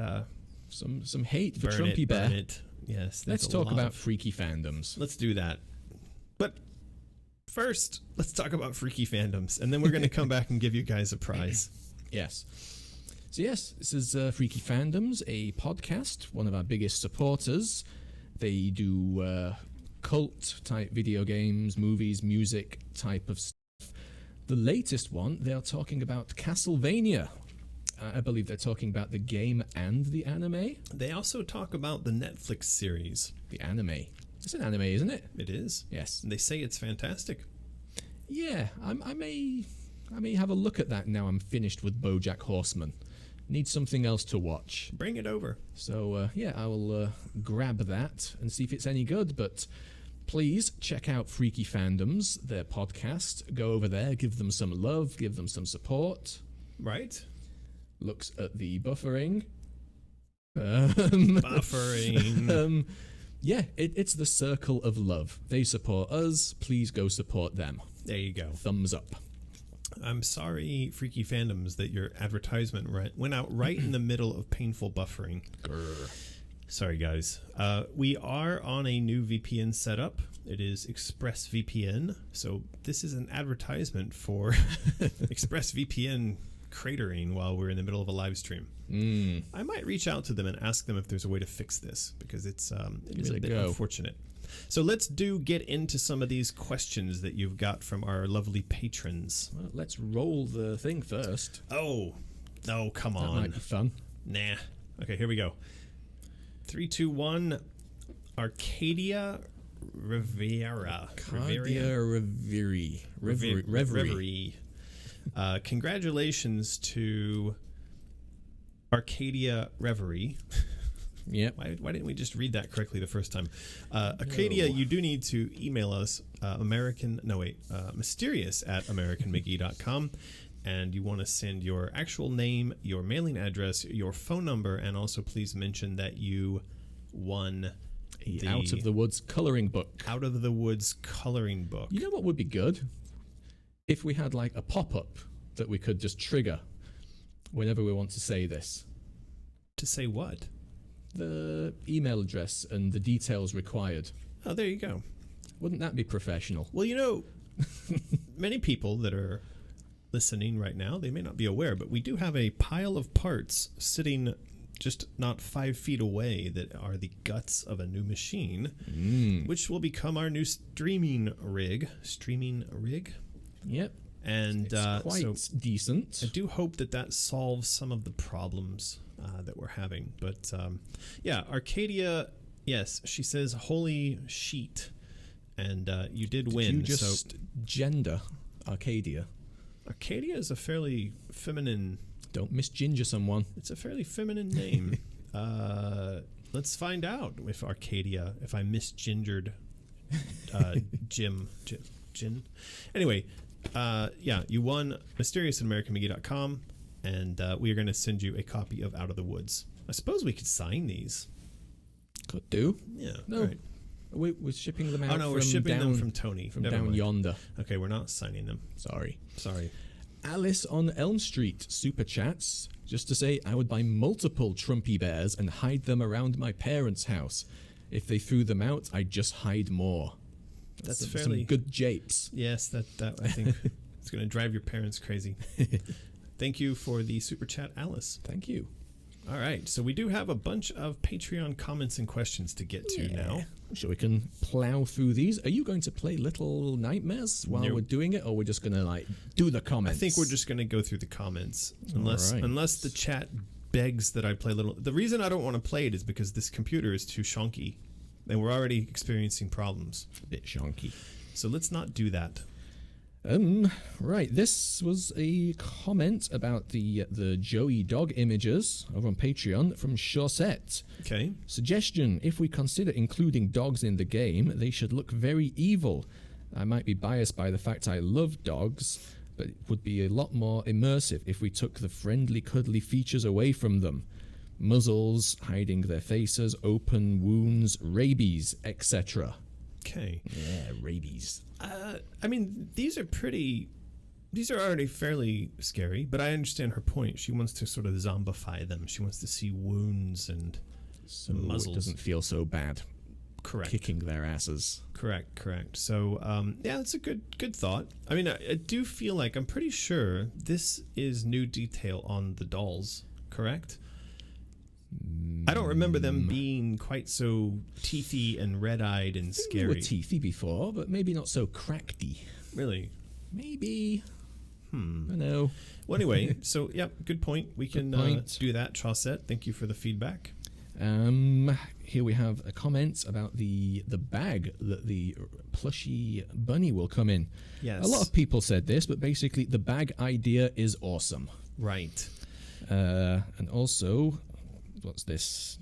some hate for Trumpy Bear. Burn it. Yes. Let's talk about Freaky Fandoms. Let's do that. But first, let's talk about Freaky Fandoms, and then we're going to come back and give you guys a prize. Yes. So yes, this is Freaky Fandoms, a podcast, one of our biggest supporters. They do cult type video games, movies, music type of stuff. The latest one, they are talking about Castlevania. I believe they're talking about the game and the anime. They also talk about the Netflix series. The anime. It's an anime, isn't it? It is. Yes. And they say it's fantastic. Yeah, I may have a look at that now I'm finished with BoJack Horseman. Need something else to watch. Bring it over. So, I will grab that and see if it's any good, but please check out Freaky Fandoms, their podcast. Go over there, give them some love, give them some support. Right. Looks at the buffering. Buffering. Yeah, it's the circle of love. They support us. Please go support them. There you go. Thumbs up. I'm sorry, Freaky Fandoms, that your advertisement went out right in the middle of painful buffering. Grr. Sorry, guys. We are on a new VPN setup. It is ExpressVPN. So this is an advertisement for ExpressVPN cratering while we're in the middle of a live stream. I might reach out to them and ask them if there's a way to fix this, because it is a bit unfortunate. So let's get into some of these questions that you've got from our lovely patrons. Well, let's roll the thing first. Oh, come on. That might be fun. Nah. Okay, here we go. 3, 2, 1. Arcadia Rivera. Reverie. Congratulations to Arcadia Reverie. Yep. Why didn't we just read that correctly the first time? Arcadia, you do need to email us mysterious@americanmcgee.com, and you want to send your actual name, your mailing address, your phone number, and also please mention that you won the Out of the Woods coloring book. Out of the Woods coloring book. You know what would be good? If we had like a pop-up that we could just trigger whenever we want to say this. To say what? The email address and the details required. Oh, there you go. Wouldn't that be professional? Well, you know, many people that are listening right now, they may not be aware, but we do have a pile of parts sitting just not 5 feet away that are the guts of a new machine, which will become our new streaming rig. Yep. And it's quite decent. I do hope that solves some of the problems that we're having. But yeah, Arcadia, yes, she says holy sheet. And you did win. You just gender Arcadia. Arcadia is a fairly feminine... Don't misginger someone. It's a fairly feminine name. Let's find out if I misgingered Jin. Anyway, yeah, you won mysterious@americanmcgee.com, and we are going to send you a copy of Out of the Woods. I suppose we could sign these. Could do. Yeah. No. Right. We're shipping them out. Oh, no, we're shipping them from Tony. From down yonder. Okay, we're not signing them. Sorry. Alice on Elm Street super chats just to say I would buy multiple Trumpy bears and hide them around my parents' house. If they threw them out, I'd just hide more. That's fairly some good japes. Yes, that I think it's going to drive your parents crazy. Thank you for the super chat, Alice. Thank you. All right, so we do have a bunch of Patreon comments and questions to get to now. I'm sure we can plow through these. Are you going to play Little Nightmares while we're doing it, or we're just going to do the comments? I think we're just going to go through the comments, unless the chat begs that I play Little. The reason I don't want to play it is because this computer is too shonky, and we're already experiencing problems. A bit shonky. So let's not do that. Right, this was a comment about the Joey dog images over on Patreon from Chaussette. Okay. Suggestion: if we consider including dogs in the game, they should look very evil. I might be biased by the fact I love dogs, but it would be a lot more immersive if we took the friendly, cuddly features away from them. Muzzles, hiding their faces, open wounds, rabies, etc. Okay. Yeah, rabies. I mean, these are already fairly scary, but I understand her point. She wants to sort of zombify them. She wants to see wounds and muzzles. It doesn't feel so bad. Correct. Kicking their asses. Correct. So, yeah, it's a good thought. I mean, I do feel like I'm pretty sure this is new detail on the dolls, correct? I don't remember them being quite so teethy and red-eyed and scary. They were teethy before, but maybe not so crackedy. Really? Maybe. I know. Well, anyway, so, yeah, good point. We can do that, Chaussette. Thank you for the feedback. Here we have a comment about the bag that the plushy bunny will come in. Yes. A lot of people said this, but basically the bag idea is awesome. Right. And also... What's this?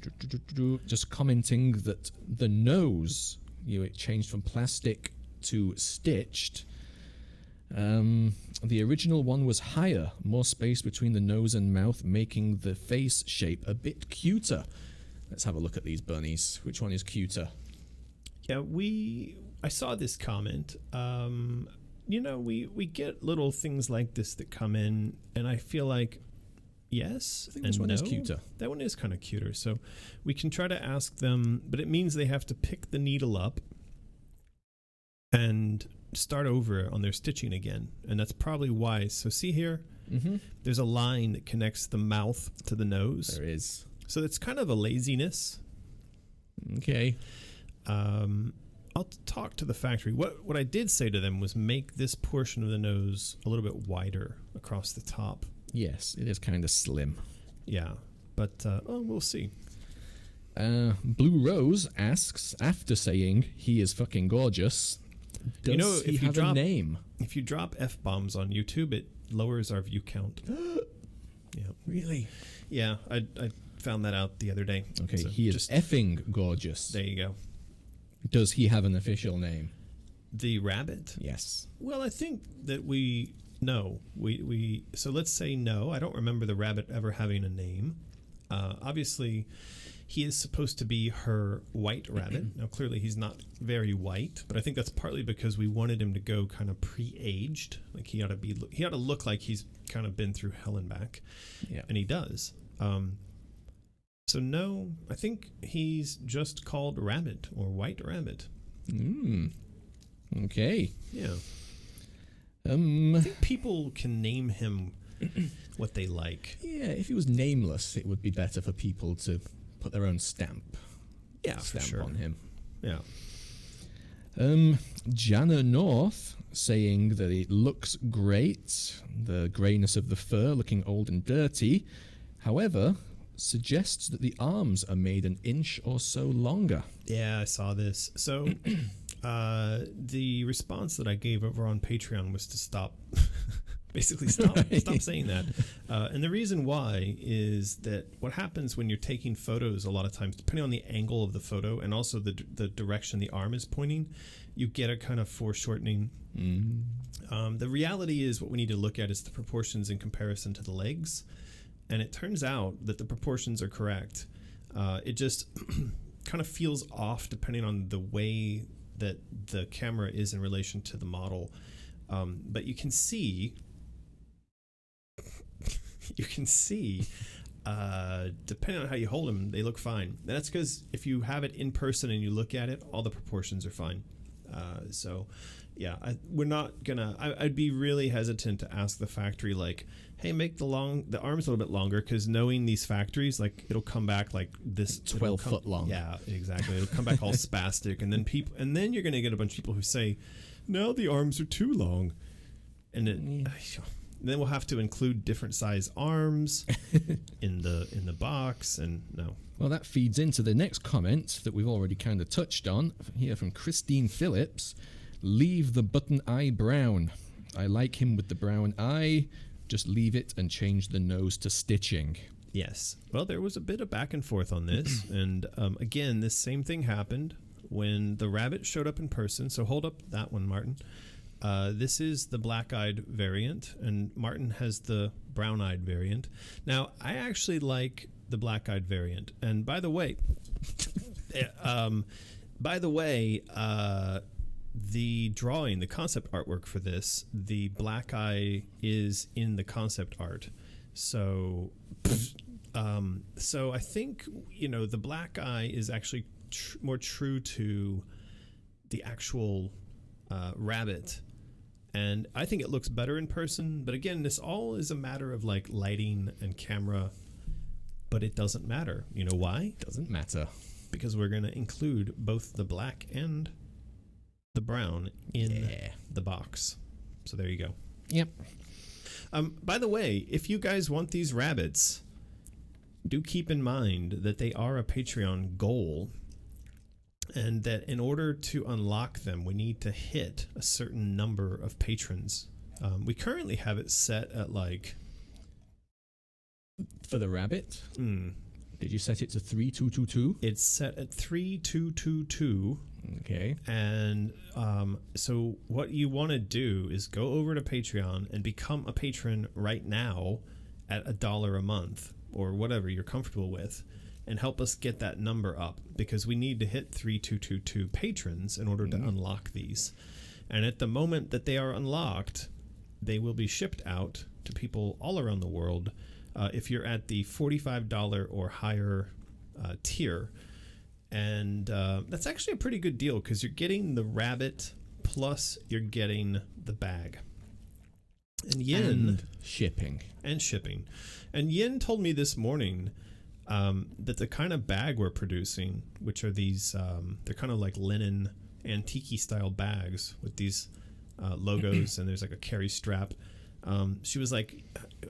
Just commenting that the nose It changed from plastic to stitched. The original one was higher, more space between the nose and mouth, making the face shape a bit cuter. Let's have a look at these bunnies. Which one is cuter? Yeah, I saw this comment. We get little things like this that come in, and I feel like yes, I think this one is cuter. That one is kind of cuter. So we can try to ask them, but it means they have to pick the needle up and start over on their stitching again, and that's probably why. So see here, there's a line that connects the mouth to the nose. There is. So it's kind of a laziness. Okay. I'll talk to the factory. What I did say to them was make this portion of the nose a little bit wider across the top. Yes, it is kind of slim. Yeah, but we'll see. Blue Rose asks, after saying he is fucking gorgeous, does he have a name? If you drop F-bombs on YouTube, it lowers our view count. Yeah. Really? Yeah, I found that out the other day. Okay, so he is effing gorgeous. There you go. Does he have an official name? The rabbit? Yes. Well, I think that we so let's say no. I don't remember the rabbit ever having a name. Obviously, he is supposed to be her white rabbit. Now, clearly, he's not very white, but I think that's partly because we wanted him to go kind of pre-aged. Like he ought to look like he's kind of been through hell and back. Yeah, and he does. So no, I think he's just called Rabbit or White Rabbit. Okay. Yeah. I think people can name him what they like. Yeah, if he was nameless, it would be better for people to put their own stamp. Yeah, for sure. On him. Yeah. Jana North saying that it looks great, the greyness of the fur looking old and dirty. However, suggests that the arms are made an inch or so longer. Yeah, I saw this. So the response that I gave over on Patreon was to stop. Basically, stop saying that. And the reason why is that what happens when you're taking photos a lot of times, depending on the angle of the photo and also the direction the arm is pointing, you get a kind of foreshortening. The reality is what we need to look at is the proportions in comparison to the legs. And it turns out that the proportions are correct. It just kind of feels off depending on the way that the camera is in relation to the model. But you can see, depending on how you hold them, they look fine. And that's because if you have it in person and you look at it, all the proportions are fine. So, yeah, we're not gonna. I'd be really hesitant to ask the factory like, "Hey, make the arms a little bit longer," because knowing these factories, like it'll come back like this 12 foot long. Yeah, exactly. It'll come back all spastic, and then you're gonna get a bunch of people who say, "No, the arms are too long," and then we'll have to include different size arms in the box, and no. Well, that feeds into the next comment that we've already kind of touched on here from Christine Phillips. Leave the button eye brown. I like him with the brown eye. Just leave it and change the nose to stitching. Yes. Well, there was a bit of back and forth on this. And again, this same thing happened when the rabbit showed up in person. So hold up that one, Martin. This is the black-eyed variant, and Martin has the brown-eyed variant. Now, I actually like the black-eyed variant. And by the way, the drawing, the concept artwork for this, the black eye is in the concept art. So I think, the black eye is actually more true to the actual rabbit. And I think it looks better in person. But again, this all is a matter of like lighting and camera. But it doesn't matter. You know why? Doesn't matter. Because we're going to include both the black and the brown in the box. So there you go. Yep. By the way, if you guys want these rabbits, do keep in mind that they are a Patreon goal, and that in order to unlock them, we need to hit a certain number of patrons. We currently have it set at like... For the rabbit? Did you set it to 3222? It's set at 3222. Okay. And so what you want to do is go over to Patreon and become a patron right now at $1 a month or whatever you're comfortable with, and help us get that number up, because we need to hit 3222 patrons in order to unlock these. And at the moment that they are unlocked, they will be shipped out to people all around the world. If you're at the $45 or higher tier. And that's actually a pretty good deal, because you're getting the rabbit plus you're getting the bag. And Yin... shipping. And Yin told me this morning that the kind of bag we're producing, which are these, they're kind of like linen, antique style bags with these logos, and there's like a carry strap. She was like,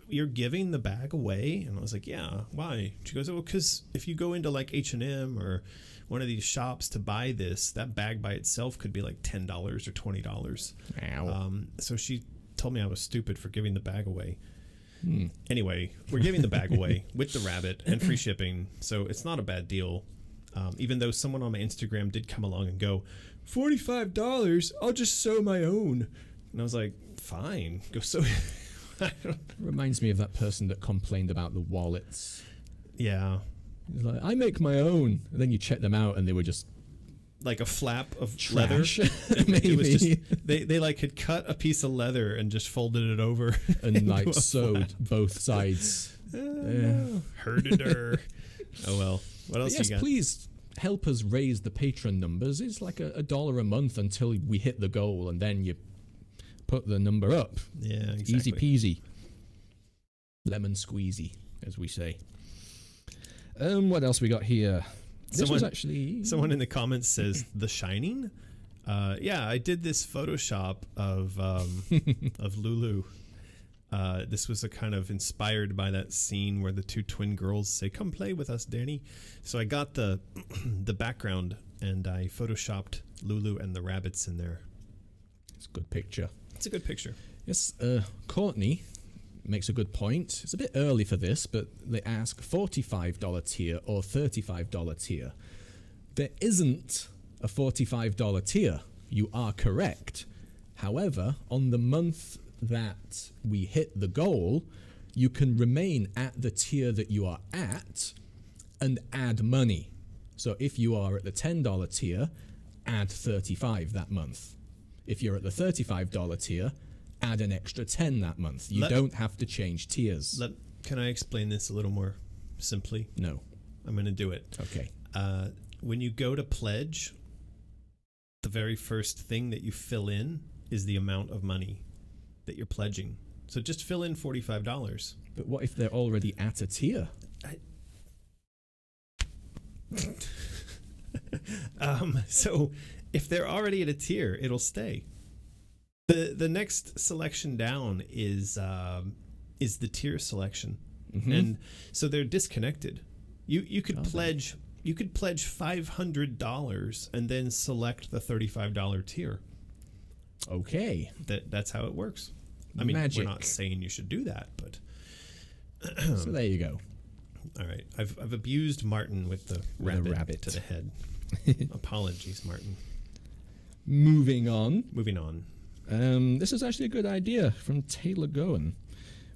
"You're giving the bag away?" And I was like, "Yeah, why?" She goes, "Oh, because if you go into like H&M or one of these shops to buy this, that bag by itself could be like $10 or $20. Ow. So she told me I was stupid for giving the bag away. Anyway, we're giving the bag away with the rabbit and free shipping, so it's not a bad deal. Even though someone on my Instagram did come along and go, $45, I'll just sew my own. And I was like, fine, go sew. Reminds me of that person that complained about the wallets. Yeah. He's like, I make my own. And then you check them out and they were just like a flap of trash. leather. Maybe. It was just, they like had cut a piece of leather and just folded it over. And like sewed both sides. Herded her. Oh well. What else Yes, you got? please help us raise the patron numbers. It's like $1 a month until we hit the goal, and then you put the number up. Yeah, exactly. Easy peasy. Lemon squeezy, as we say. What else we got here? Someone in the comments says The Shining. Yeah, I did this Photoshop of of Lulu. This was a kind of inspired by that scene where the two twin girls say, "Come play with us, Danny." So I got the the background and I photoshopped Lulu and the rabbits in there. It's a good picture. It's a good picture. Yes, Courtney makes a good point. It's a bit early for this, but they ask $45 tier or $35 tier. There isn't a $45 tier. You are correct. However, on the month that we hit the goal, you can remain at the tier that you are at and add money. So if you are at the $10 tier, add $35 that month. If you're at the $35 tier, add an extra $10 that month. You don't have to change tiers. Can I explain this a little more simply? No. I'm going to do it. Okay. When you go to pledge, the very first thing that you fill in is the amount of money that you're pledging. So just fill in $45. But what if they're already at a tier? So if they're already at a tier, it'll stay. The next selection down is the tier selection, and so they're disconnected. You could pledge $500 and then select the $35 tier. Okay, that's how it works. I mean, Magic. We're not saying you should do that, but so there you go. All right, I've abused Martin with the rabbit to the head. Apologies, Martin. Moving on. This is actually a good idea from Taylor Goen.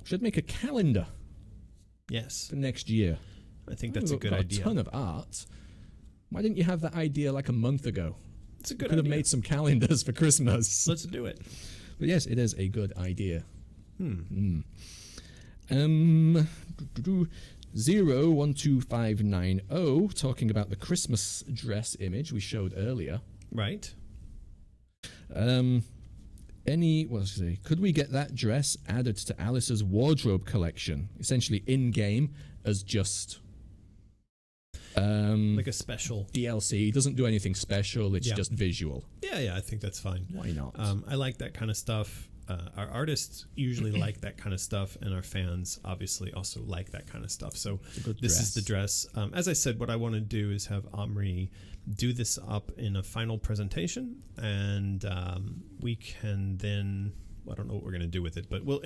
We should make a calendar. Yes. For next year. I think that's a good idea. A ton of art. Why didn't you have that idea like a month ago? It's a good idea. Could have made some calendars for Christmas. Let's do it. But yes, it is a good idea. 012590 talking about the Christmas dress image we showed earlier. Right. Could we get that dress added to Alice's wardrobe collection, essentially in-game as just like a special DLC? It doesn't do anything special, it's just visual. Yeah, I think that's fine. Why not? I like that kind of stuff. Our artists usually like that kind of stuff, and our fans obviously also like that kind of stuff. So this is the dress. As I said, what I want to do is have Omri do this up in a final presentation, and we can then, I don't know what we're going to do with it, but we'll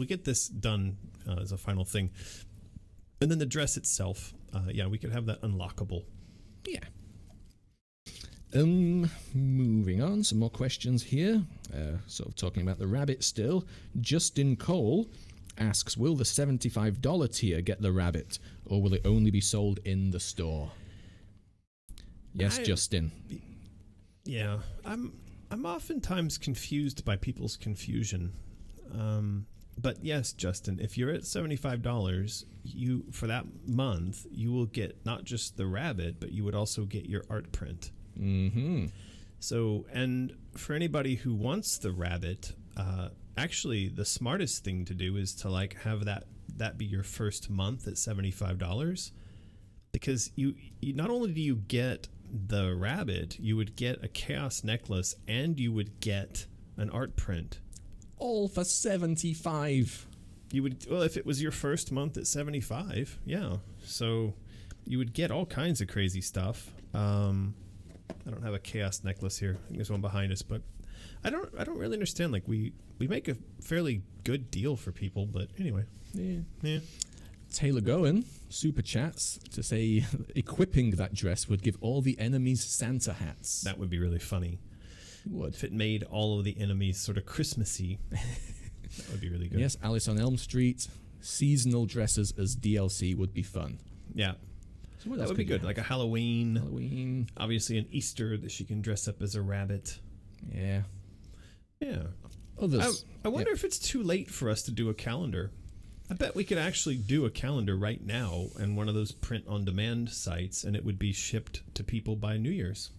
get this done as a final thing. And then the dress itself, we could have that unlockable. Yeah. Moving on, some more questions here. Sort of talking about the rabbit still. Justin Cole asks, will the $75 tier get the rabbit, or will it only be sold in the store? Yes, Justin. Yeah, I'm oftentimes confused by people's confusion. But yes, Justin, if you're at $75, you for that month, you will get not just the rabbit, but you would also get your art print. Mm-hmm. So, and for anybody who wants the rabbit, actually the smartest thing to do is to like have that be your first month at $75, because you not only do you get the rabbit, you would get a chaos necklace and you would get an art print. All for $75. You would, well, if it was your first month at $75, yeah. So you would get all kinds of crazy stuff. I don't have a chaos necklace here. I think there's one behind us, but I don't really understand. Like we make a fairly good deal for people, but anyway. Yeah. Taylor Goen super chats to say equipping that dress would give all the enemies Santa hats. That would be really funny. It would. If it made all of the enemies sort of Christmassy, that would be really good. Yes, Alice on Elm Street, seasonal dresses as DLC would be fun. Yeah. So that would be good. Like a Halloween. Obviously an Easter that she can dress up as a rabbit. Yeah. Yeah. Others. I wonder if it's too late for us to do a calendar. I bet we could actually do a calendar right now in one of those print-on-demand sites, and it would be shipped to people by New Year's.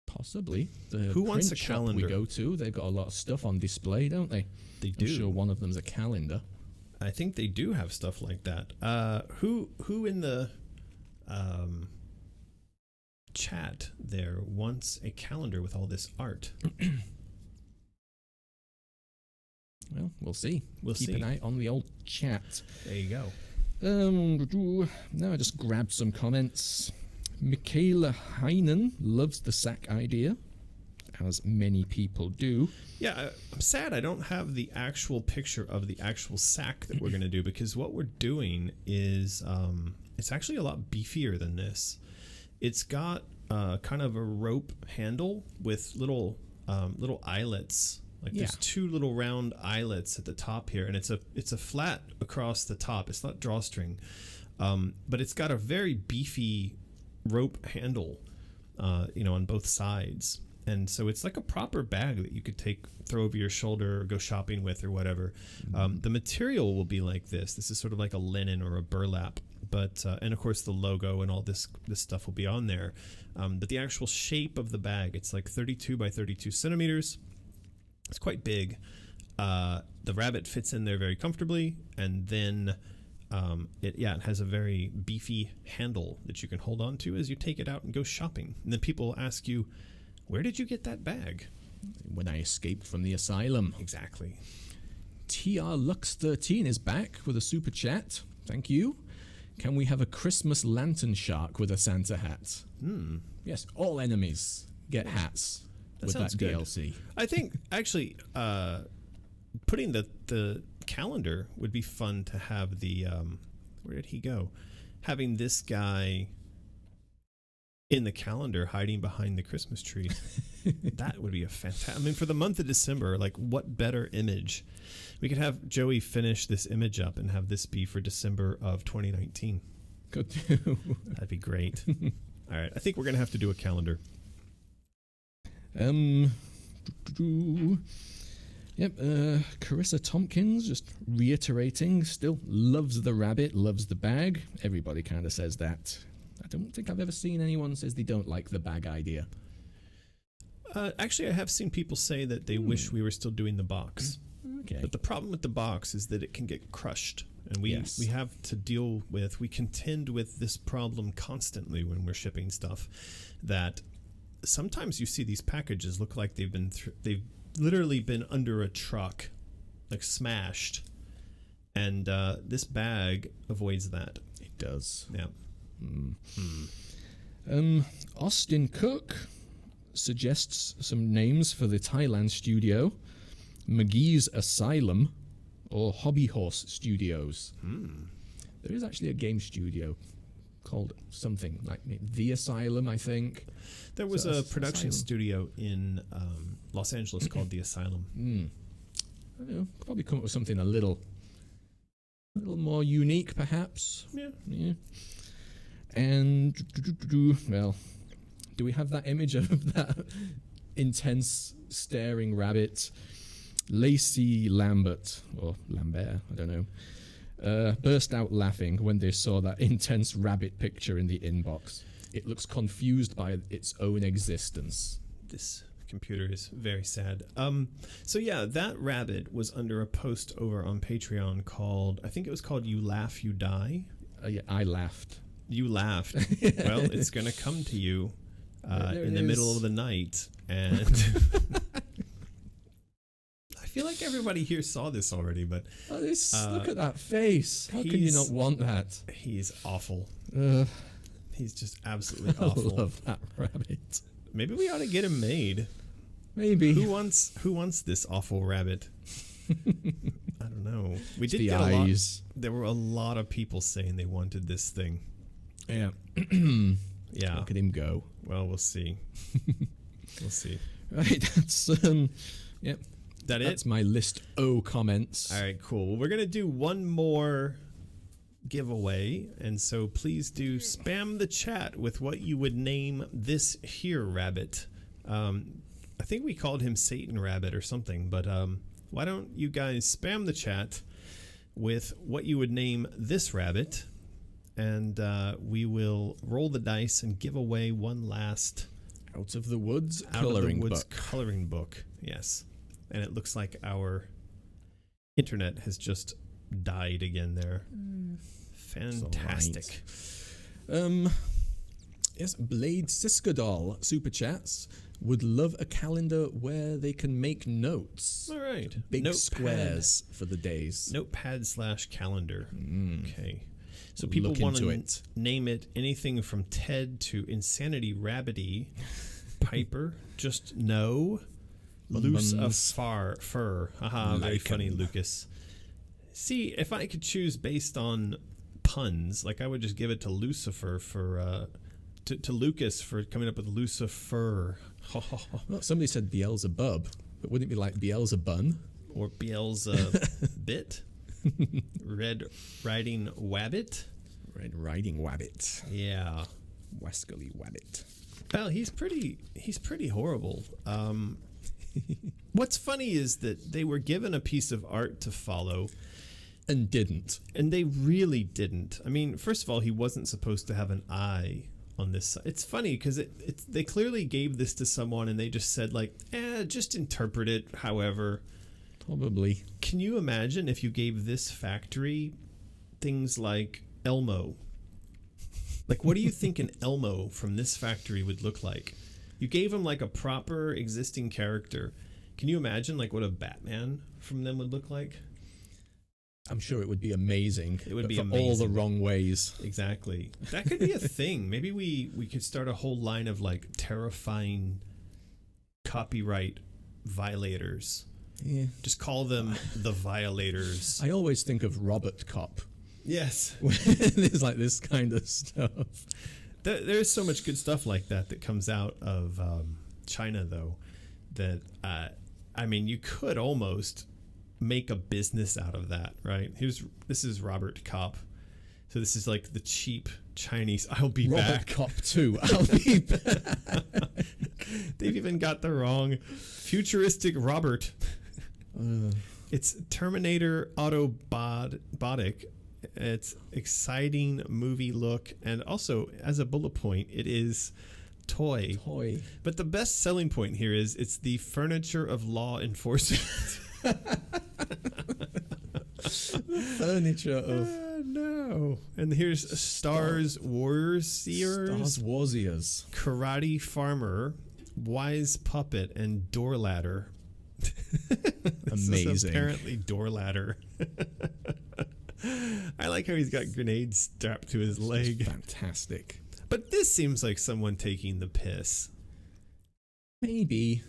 Possibly. Who wants a calendar? We go to, they've got a lot of stuff on display, don't they? They do. I'm sure one of them's a calendar. I think they do have stuff like that. Who in the chat there wants a calendar with all this art? Well, we'll see. We'll Keep see. an eye on the old chat. There you go. Now I just grabbed some comments. Michaela Heinen loves the sack idea, as many people do. Yeah, I'm sad I don't have the actual picture of the actual sack that we're going to do, because what we're doing is it's actually a lot beefier than this. It's got kind of a rope handle with little eyelets. Like there's two little round eyelets at the top here, and it's a flat across the top. It's not drawstring, but it's got a very beefy rope handle, on both sides. And so it's like a proper bag that you could throw over your shoulder or go shopping with or whatever. The material will be like this. This is sort of like a linen or a burlap, but and of course the logo and all this stuff will be on there. But the actual shape of the bag, it's like 32 by 32 centimeters. It's quite big. The rabbit fits in there very comfortably, and then it has a very beefy handle that you can hold on to as you take it out and go shopping. And then people ask you, where did you get that bag? When I escaped from the asylum. Exactly. TR Lux 13 is back with a super chat. Thank you. Can we have a Christmas lantern shark with a Santa hat? Yes, all enemies get hats with that DLC. I think actually putting the calendar would be fun to have the where did he go? Having this guy in the calendar hiding behind the Christmas tree. That would be a fantastic. I mean, for the month of December, like what better image? We could have Joey finish this image up and have this be for December of 2019. Could do. That'd be great. All right, I think we're gonna have to do a calendar. Carissa Tompkins just reiterating, still loves the rabbit, loves the bag. Everybody kind of says that. I don't think I've ever seen anyone says they don't like the bag idea. Actually, I have seen people say that they wish we were still doing the box. Okay. But the problem with the box is that it can get crushed. And we have to we contend with this problem constantly when we're shipping stuff, that sometimes you see these packages look like they've literally been under a truck, like smashed. And this bag avoids that. It does. Yeah. Austin Cook suggests some names for the Thailand studio: McGee's Asylum or Hobby Horse Studios. There is actually a game studio called something like The Asylum, I think. There was a production Asylum. studio in Los Angeles called The Asylum. I don't know, probably come up with something a little more unique, perhaps. Yeah. And well, do we have that image of that intense staring rabbit? Lacey Lambert, or Lambert, I don't know, burst out laughing when they saw that intense rabbit picture in the inbox. It looks confused by its own existence. This computer is very sad. So yeah, that rabbit was under a post over on Patreon called, I think it was called You Laugh, You Die. Yeah, I laughed. You laughed. Well, it's going to come to you in the middle of the night. And I feel like everybody here saw this already, but look at that face. How can you not want that? He's awful. He's just absolutely I awful. love that rabbit. Maybe we ought to get him made. Maybe. Who wants this awful rabbit? I don't know. We did the get eyes. There were a lot of people saying they wanted this thing. Yeah. Yeah. Look at him go. Well, we'll see. We'll see. Right. That's yep. That's my list O comments. All right, cool. Well, we're going to do one more giveaway, and so please do spam the chat with what you would name this here rabbit. I think we called him Satan Rabbit or something, but why don't you guys spam the chat with what you would name this rabbit, and we will roll the dice and give away one last Out of the Woods coloring book. Yes. And it looks like our internet has just died again there. Fantastic. Yes, Blade Siskadal super chats would love a calendar where they can make notes. All right. Big Notepad. squares for the days. Notepad/calendar. Okay. So people Look want into to it. name it anything from Ted to Insanity Rabbity, Piper, Just No, Loose of Fur. Haha, very funny, Lucas. See, if I could choose based on puns, like I would just give it to Lucifer for to Lucas for coming up with Lucifer. Well, somebody said Beelzebub, but wouldn't it be like Beelzebun? Or Beelzebit? Red Riding Wabbit? Red Riding Wabbit. Yeah. Wascally Wabbit. Well, he's pretty horrible. What's funny is that they were given a piece of art to follow and didn't. And they really didn't. I mean, first of all, he wasn't supposed to have an eye on this. It's funny because they clearly gave this to someone and they just said like, just interpret it however. Probably. Can you imagine if you gave this factory things like Elmo? Like, what do you think an Elmo from this factory would look like? You gave him like a proper existing character. Can you imagine like what a Batman from them would look like? I'm sure it would be amazing. It would be for amazing. all the wrong ways. Exactly. That could be a thing. Maybe we could start a whole line of like terrifying copyright violators. Yeah. Just call them the violators. I always think of Robot Cop. Yes. There's like this kind of stuff. There's so much good stuff like that comes out of China, though, that, I mean, you could almost make a business out of that, right? This is Robert Kopp. So this is like the cheap Chinese, I'll be Robert back. Cop 2, I'll be back. They've even got the wrong futuristic Robert. It's Terminator Autobotic. It's exciting movie look, and also as a bullet point, it is toy. But the best selling point here is it's the furniture of law enforcement. Furniture of no. And here's Stars Warriors, Karate Farmer, Wise Puppet, and Door Ladder. Amazing. This is apparently Door Ladder. I like how he's got grenades strapped to his leg. Fantastic. But this seems like someone taking the piss. Maybe.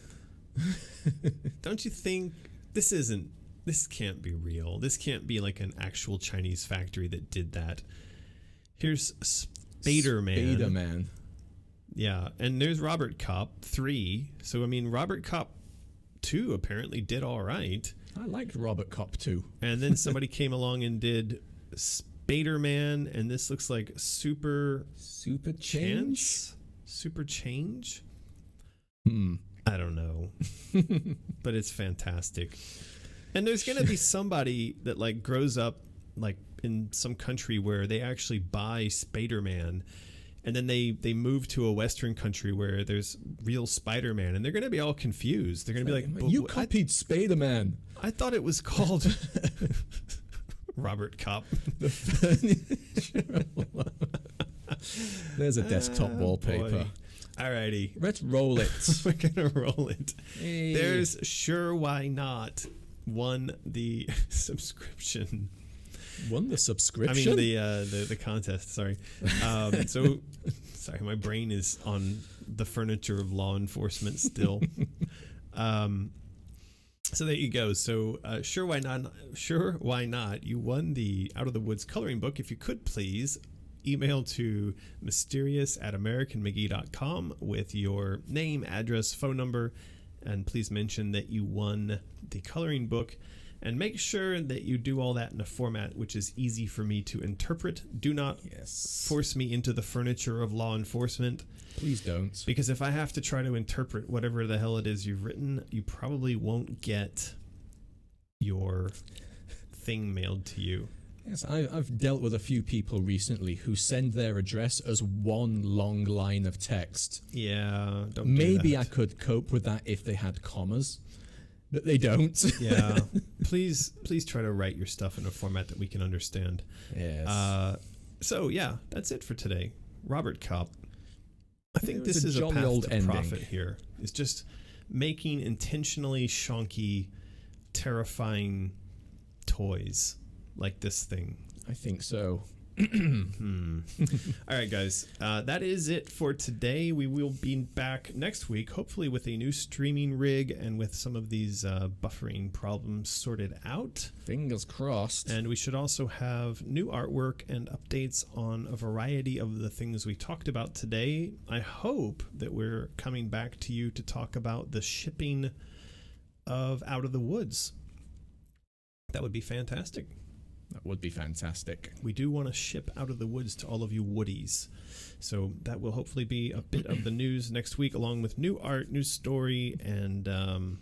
Don't you think? This can't be real. This can't be like an actual Chinese factory that did that. Here's Spider-Man. Spider-Man. Yeah, and there's Robert Kopp 3. So I mean, Robert Kopp 2 apparently did all right. I liked Robert Kopp too. And then somebody came along and did Spider-Man, and this looks like Super Change. Super Change. Hmm. I don't know, but it's fantastic. And there's gonna be somebody that like grows up like in some country where they actually buy Spider-Man, and then they move to a Western country where there's real Spider-Man, and they're gonna be all confused. They're gonna be like, "You copied Spider-Man." I thought it was called Robert Kopp. There's a desktop wallpaper. Boy. Alrighty. Let's roll it. We're gonna roll it. Hey. There's Sure Why Not won the subscription. Won the subscription? I mean the contest, sorry. So sorry, my brain is on the furniture of law enforcement still. So there you go. So Sure Why Not, you won the Out of the Woods coloring book. If you could please email to mysterious@americanmcgee.com with your name, address, phone number, and please mention that you won the coloring book. And make sure that you do all that in a format which is easy for me to interpret. Do not force me into the furniture of law enforcement. Please don't. Because if I have to try to interpret whatever the hell it is you've written, you probably won't get your thing mailed to you. Yes, I've dealt with a few people recently who send their address as one long line of text. Yeah, don't Maybe do that. I could cope with that if they had commas, but they don't. Yeah, please try to write your stuff in a format that we can understand. Yes. So yeah, that's it for today. Robert Kopp. I think this is a jolly path old to ending. profit here. It's just making intentionally shonky, terrifying toys like this thing. I think so. All right, guys. That is it for today. We will be back next week, hopefully with a new streaming rig and with some of these buffering problems sorted out. Fingers crossed. And we should also have new artwork and updates on a variety of the things we talked about today. I hope that we're coming back to you to talk about the shipping of Out of the Woods. That would be fantastic. That would be fantastic. We do want to ship Out of the Woods to all of you woodies. So that will hopefully be a bit of the news next week, along with new art, new story, and a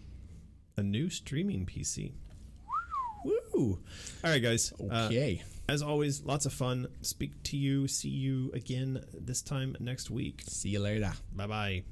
new streaming PC. Woo! All right, guys. Okay. As always, lots of fun. See you again this time next week. See you later. Bye-bye.